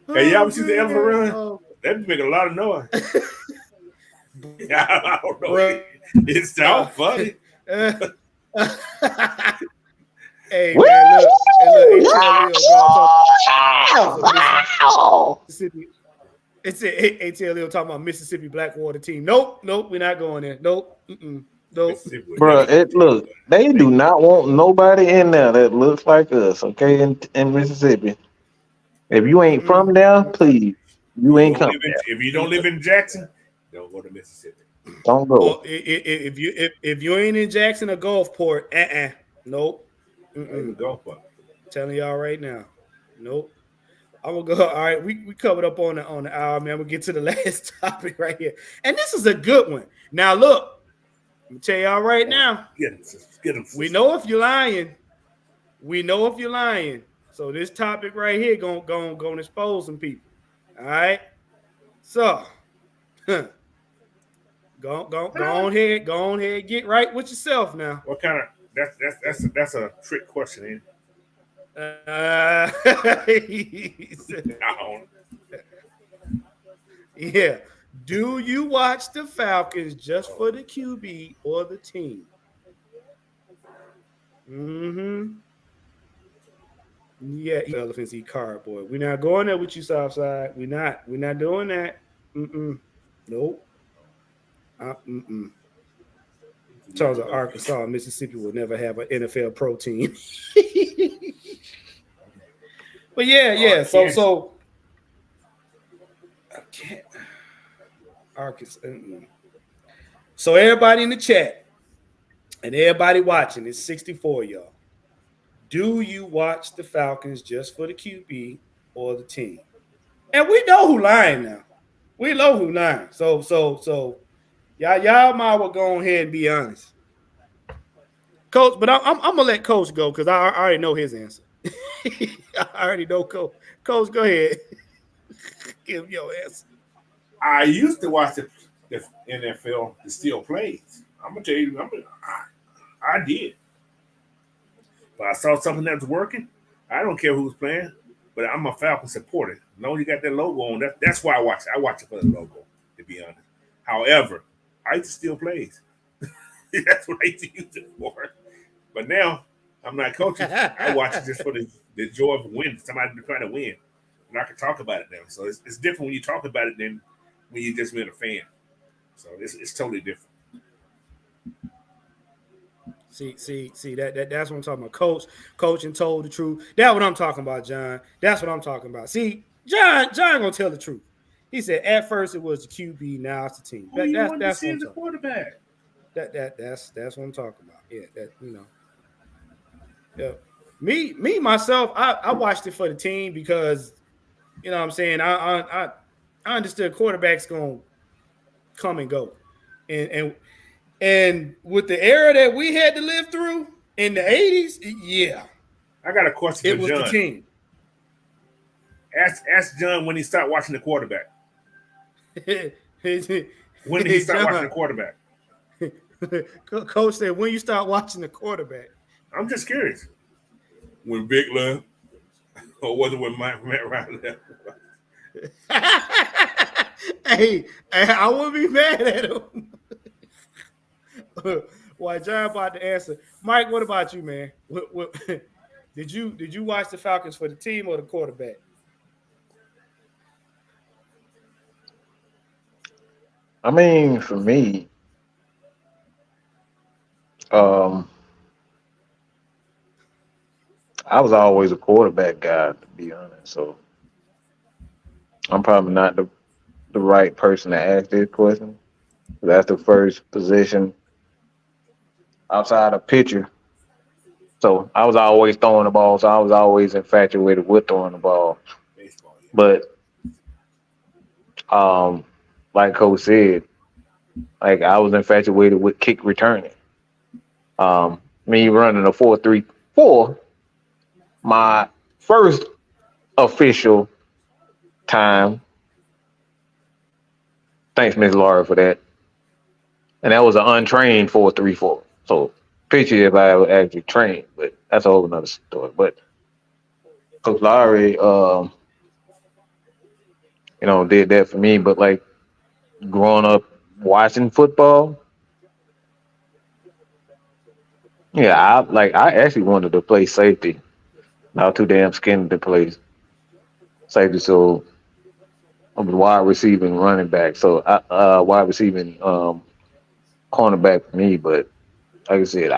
Hey, y'all ever see the elephant run? That make a lot of noise. I don't know. It sounds funny. Hey, man, look. It's ATL talking about Mississippi Blackwater team. Nope, we're not going there. Nope. Nope. Bro, look, they do not want nobody in there that looks like us, okay, in Mississippi. If you ain't from there, please, you ain't coming there. If you don't live in Jackson, don't go to Mississippi. Don't go. Well, if you ain't in Jackson or Gulfport, nope. Gulfport. Telling y'all right now, nope. I'm gonna go. All right, we covered up on the hour, man. We'll get to the last topic right here, and this is a good one. Now, look, let me tell y'all right now. Get him. We know if you're lying. So this topic right here gonna expose some people. All right. So, go on ahead, get right with yourself now. What kind of that's a trick question, ain't it? Yeah. Do you watch the Falcons just for the QB or the team? Yeah, elephants eat cardboard. We're not going there with you, Southside. We're not doing that. Nope. In terms of Arkansas, Mississippi will never have an NFL pro team. But yeah. So I can't. Arkansas. So everybody in the chat and everybody watching, it's 64 y'all. Do you watch the Falcons just for the QB or the team? And we know who lying now. We know who lying. So y'all might well go ahead and be honest. Coach, but I'm gonna let Coach go because I already know his answer. I already know Coach. Coach, go ahead. Give your answer. I used to watch the NFL that still plays. I'm gonna tell you, I did. But I saw something that was working. I don't care who's playing, but I'm a Falcon supporter. No, you got that logo on. That's why I watch it. I watch it for the logo, to be honest. However, I used to still plays. That's what I used to use it for. But now I'm not coaching. I watch it just for the joy of winning. Somebody trying to win, and I can talk about it now. So it's different when you talk about it than when you just been a fan. So it's totally different. See that's what I'm talking about. Coaching told the truth. That's what I'm talking about, John. That's what I'm talking about. See, John gonna tell the truth. He said at first it was the QB, now it's the team. That's what I'm the quarterback. That's what I'm talking about. Yeah, that Yeah. Me myself, I watched it for the team because you know what I'm saying, I understood quarterbacks gonna come and go. And with the era that we had to live through in the 80s, yeah. I got a question for John. It was the team. Ask John when he stopped watching the quarterback. When did he start watching the quarterback? Coach said, when you start watching the quarterback. I'm just curious. When Vic left, or was it when Matt Ryan left? Hey, I wouldn't be mad at him. Why John about to answer. Mike, what about you, man? What did you watch the Falcons for the team or the quarterback? I mean, for me, I was always a quarterback guy, to be honest. So I'm probably not the right person to ask this question. That's the first position outside of pitcher. So I was always throwing the ball. So I was always infatuated with throwing the ball. Baseball, yeah. But like Coach said, like I was infatuated with kick returning. Me running a 4.34, my first official time. Thanks, Miss Laura, for that. And that was an untrained 4.34. So picture if I ever actually trained, but that's a whole another story. But Coach Lowry, did that for me. But like growing up watching football, yeah, I actually wanted to play safety. I was too damn skinny to play safety, so I was wide receiving running back. So wide receiving cornerback for me. But like I said,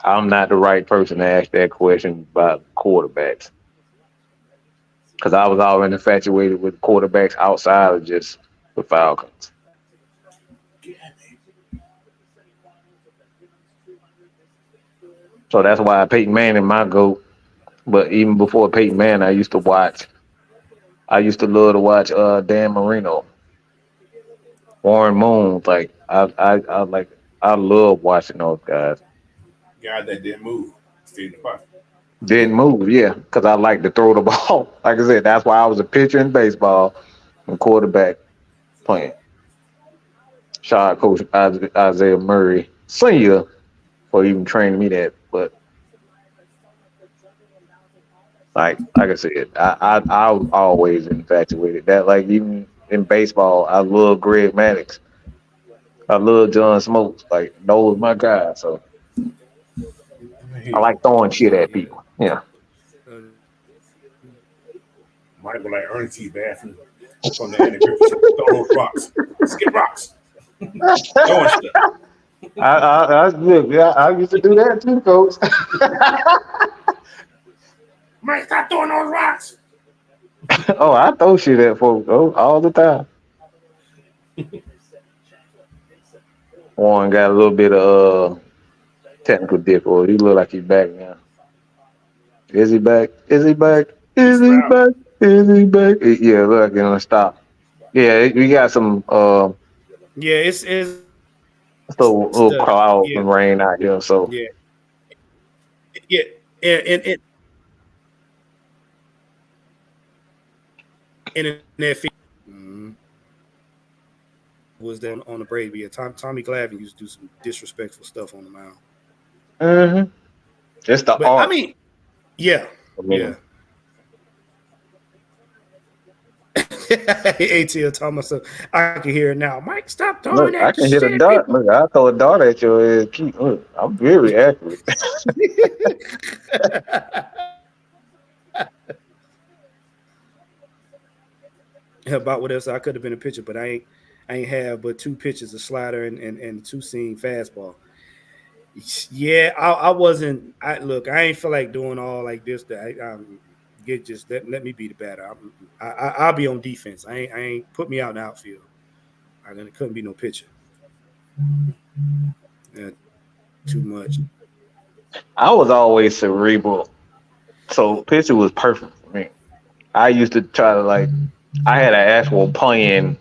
I'm not the right person to ask that question about quarterbacks because I was already infatuated with quarterbacks outside of just the Falcons. So that's why Peyton Manning my GOAT. But even before Peyton Manning, I used to love to watch Dan Marino, Warren Moon. Like I love watching those guys. Guy that didn't move, stayed in the pocket. Didn't move, yeah, because I like to throw the ball. Like I said, that's why I was a pitcher in baseball and quarterback playing. Shout out Coach Isaiah Murray Sr. for even training me that. But like I said, I was always infatuated. That like even in baseball, I love Greg Maddux. I love John Smoltz. Like those my guys. So I like throwing shit at people. Yeah. Might go like Ernest T. Bathroom from the Andy Griffith show. Throw those rocks. Skip rocks. Throwing stuff. I used to do that too, Coach. Mike, stop throwing those rocks. Oh, I throw shit at folks all the time. Warren got a little bit of technical difficulty. He look like he's back now. Is he back? Is he back? Is he back? Is he back? Yeah, look, like gonna stop. Yeah, we got some yeah, it's little clouds and rain out here. So yeah, and that was down on the Brady. Yeah, Tommy Glavine used to do some disrespectful stuff on the mound. Mm-hmm. It's the art. I mean, yeah. ATL told myself, I can hear it now. Mike, stop throwing that. I can hit a dart. Look, I throw a dart at your head. Look, I'm very accurate. About what else I could have been a pitcher, but I ain't have but two pitches, a slider and two seam fastball. Yeah, I wasn't. I ain't feel like doing all like this. Let me be the batter. I'll be on defense. I ain't put me out in the outfield. I couldn't be no pitcher. Yeah, too much. I was always cerebral, so pitcher was perfect for me. I used to try to I had an actual plan.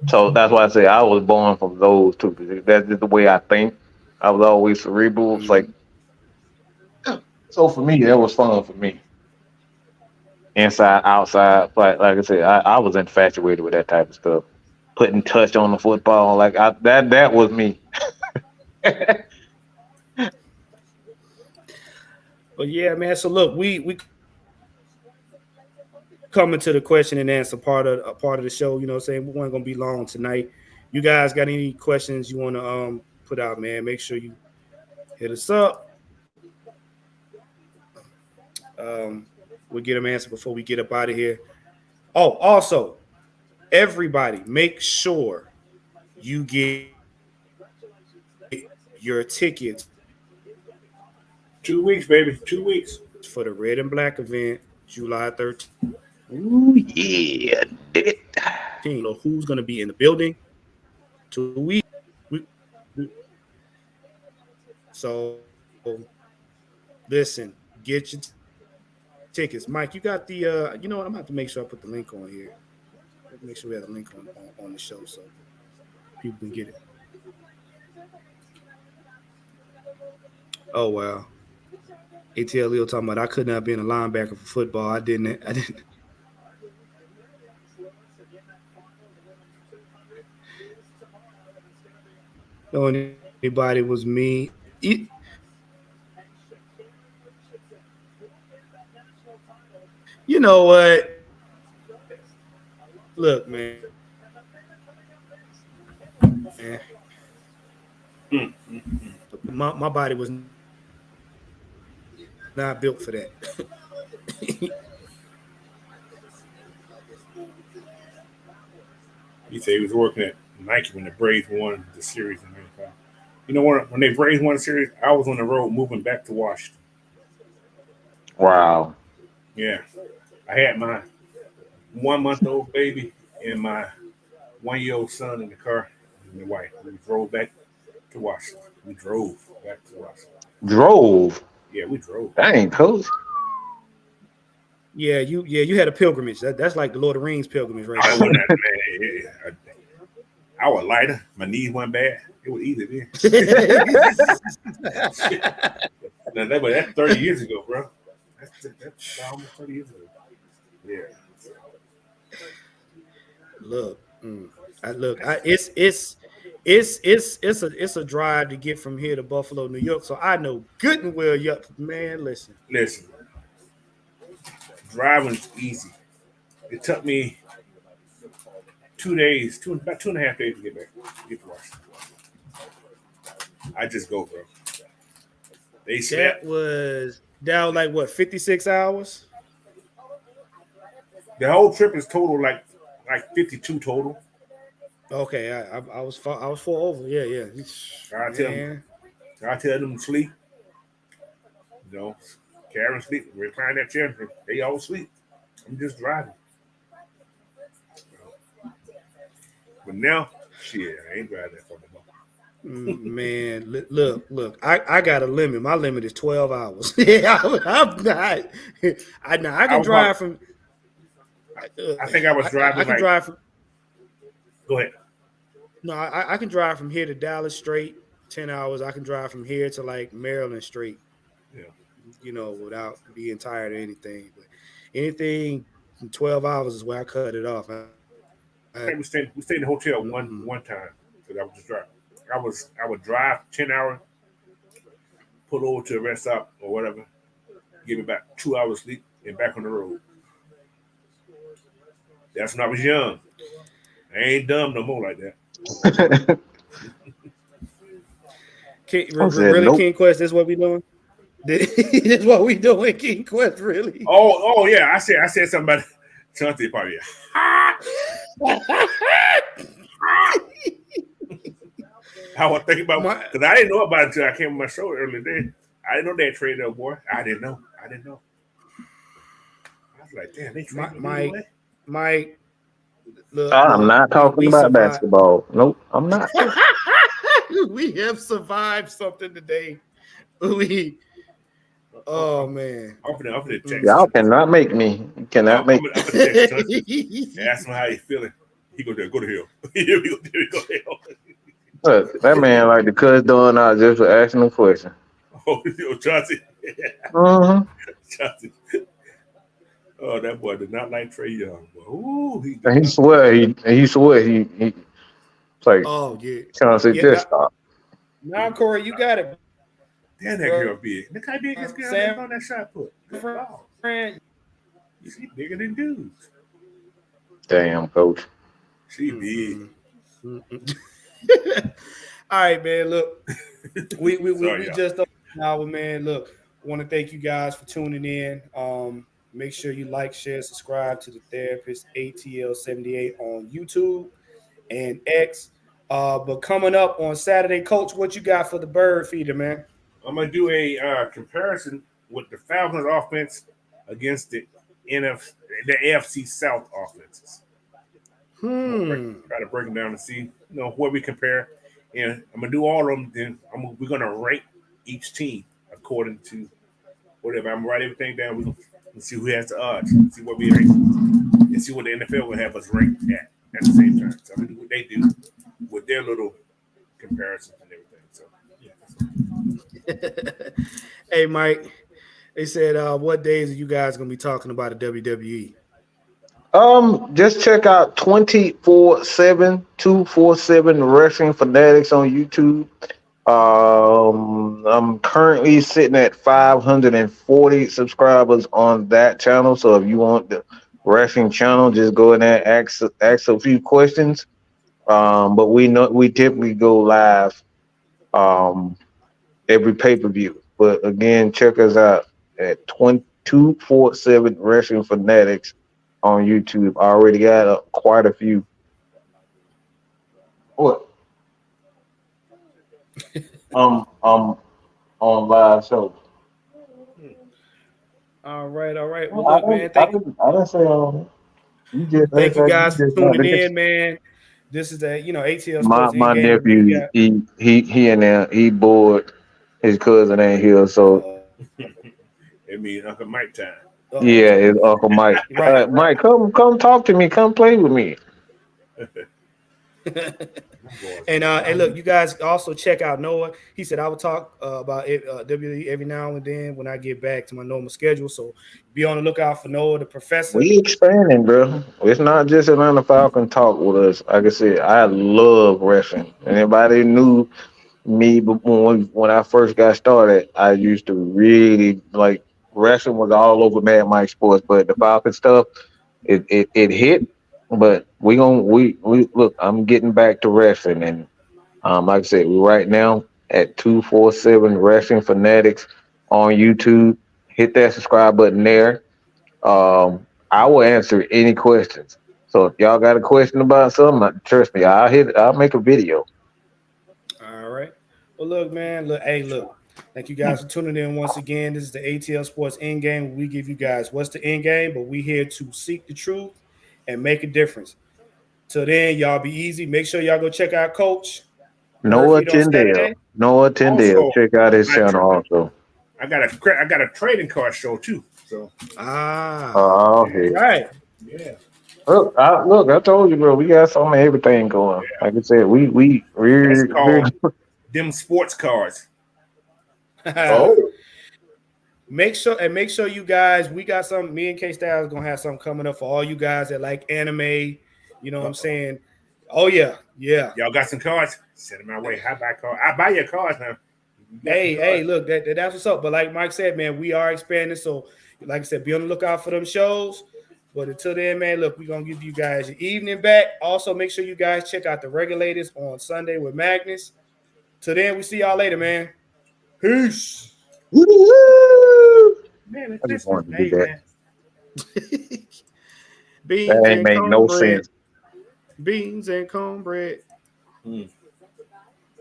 So that's why I say I was born from those two. That's just the way I think. I was always cerebral. It's like, so for me, that was fun for me. Inside, outside, like I said, I was infatuated with that type of stuff. Putting touch on the football, that was me. But yeah, man. So look, we coming to the question and answer part of the show. You know what I'm saying? We weren't gonna be long tonight. You guys got any questions you want to put out, man? Make sure you hit us up. We'll get them answered before we get up out of here. Oh, also, everybody, make sure you get your tickets. 2 weeks, baby. 2 weeks for the Red and Black event July 13th. Ooh, yeah, did it. Who's going to be in the building 2 weeks. So listen, get your tickets. Mike, you got the you know what? I'm gonna have to make sure I put the link on here. Make sure we have a link on the show so people can get it. Oh wow. ATL Leo talking about I could not be in a linebacker for football. I didn't. know anybody was me. You know what? Look, man. My body was not built for that. He said he was working at Nike when the Braves won the series in '95. You know what? When the Braves won the series, I was on the road moving back to Washington. Wow. Yeah, I had my 1-month-old baby and my 1-year-old son in the car and my wife. We drove back to Washington. We drove back to Washington. Drove. Yeah, we drove. Dang, coach. Yeah, you had a pilgrimage. That's like the Lord of the Rings pilgrimage, right? I wasn't man. I was lighter. My knees weren't bad. It was easy then. That's 30 years ago, bro. That's almost 30 years ago. Yeah. Look, it's a drive to get from here to Buffalo, New York. So I know good and well, man. Listen. Driving's easy. It took me 2 days, about 2.5 days to get back, get to Washington. I just go, bro. That was like what, 56 hours? The whole trip is total like 52 total. Okay, I was 4 over. Yeah. I tell them to sleep. You know, Karen sleep. Recline that chair. They all sleep. I'm just driving. But now, shit, I ain't driving that far no more. Man, look. I got a limit. My limit is 12 hours. Yeah, I'm not. I can drive from. I think I was driving. I can drive from. Go ahead. No, I can drive from here to Dallas straight, 10 hours. I can drive from here to like Maryland straight. Yeah. You know, without being tired or anything. But anything in 12 hours is where I cut it off. We stayed in the hotel one time because I was just driving. I would drive 10 hours, pull over to a rest stop or whatever, give me about 2 hours sleep, and back on the road. That's when I was young. I ain't dumb no more like that. Really, King Quest, this is what we doing? This is what we doing, King Quest, really? Oh yeah. I said something about Chauncey probably. I was thinking about because I didn't know about it until I came on my show earlier today. I didn't know they traded that boy. I didn't know. I was like, damn, they traded Mike. Look, I'm not talking about basketball. Nope, I'm not. We have survived something today. Oh man. I'm gonna text Y'all cannot make me. You cannot make me. I'm gonna text Chauncey. Ask him how he feeling. He go there, go to hell. He go to hell. Look, that man like the cuss doing out just for asking a question. Oh, Chauncey. Chauncey. Oh, that boy did not like Trae Young. Ooh, he swear he it's like, oh yeah. Chauncey, just stop. Now, Corey, you got it. Damn, that girl big. Look how big this girl is on that shot put. Friend. She bigger than dudes. Damn, coach. She big. All right, man. Look, we just over an hour, man. Look, I want to thank you guys for tuning in. Make sure you like, share, subscribe to the Therapist ATL78 on YouTube and X. But coming up on Saturday, Coach, what you got for the bird feeder, man? I'm gonna do a comparison with the Falcons offense against the the AFC South offenses. Hmm. Try to break them down and see where we compare. And I'm gonna do all of them. Then we're gonna rank each team according to whatever. I'm gonna write everything down. We're gonna see who has the odds. See what we rank, and see what the NFL will have us ranked at the same time. So I'm gonna do what they do with their little comparisons and everything. So yeah. Hey, Mike. They said, what days are you guys gonna be talking about the WWE? Just check out 247 Wrestling Fanatics on YouTube. I'm currently sitting at 540 subscribers on that channel. So if you want the wrestling channel, just go in there and ask a few questions. But we typically go live every pay-per-view. But again, check us out at 247 Wrestling Fanatics on YouTube. I already got quite a few. What? On live show. All right. Well, look, man. I didn't say Thank you guys for tuning in, man. This is the ATL Sports my in-game. nephew. He in there. He bored. His cousin ain't here, so it means Uncle Mike time. Yeah, it's Uncle Mike. Right. Mike, come talk to me. Come play with me. And look, you guys also check out Noah. He said I will talk about WWE every now and then when I get back to my normal schedule. So be on the lookout for Noah, the professor. We expanding, bro. It's not just Atlanta Falcon talk with us. Like I said, I love wrestling. Anybody knew me when I first got started, I used to really like wrestling was all over Mad Mike Sports, but the Falcon stuff, it hit. But we look. I'm getting back to wrestling, and like I said, we're right now at 247 Wrestling Fanatics on YouTube. Hit that subscribe button there. I will answer any questions. So if y'all got a question about something, trust me, I'll make a video. All right. Well, look, man. Look. Thank you guys for tuning in once again. This is the ATL Sports End Game. We give you guys what's the end game, but we here to seek the truth and make a difference. Till then, y'all be easy. Make sure y'all go check out Coach Noah Murphy on Saturday. Tyndale. Check out his channel also. I got a trading card show too. So right. Yeah. Look, I told you, bro. We got some of everything going. Yeah. Like I said, we're them sports cards. Make sure you guys, we got some. Me and K Styles gonna have something coming up for all you guys that like anime. You know what I'm saying? Oh yeah. Y'all got some cards? Send them my way. I buy your cards now. Hey, look, that's what's up. But like Mike said, man, we are expanding. So, like I said, be on the lookout for them shows. But until then, man, look, we're gonna give you guys your evening back. Also, make sure you guys check out the Regulators on Sunday with Magnus. Till then, we see y'all later, man. Peace. Man, I just wanted to do that. Beans that ain't make no sense. Beans and cornbread.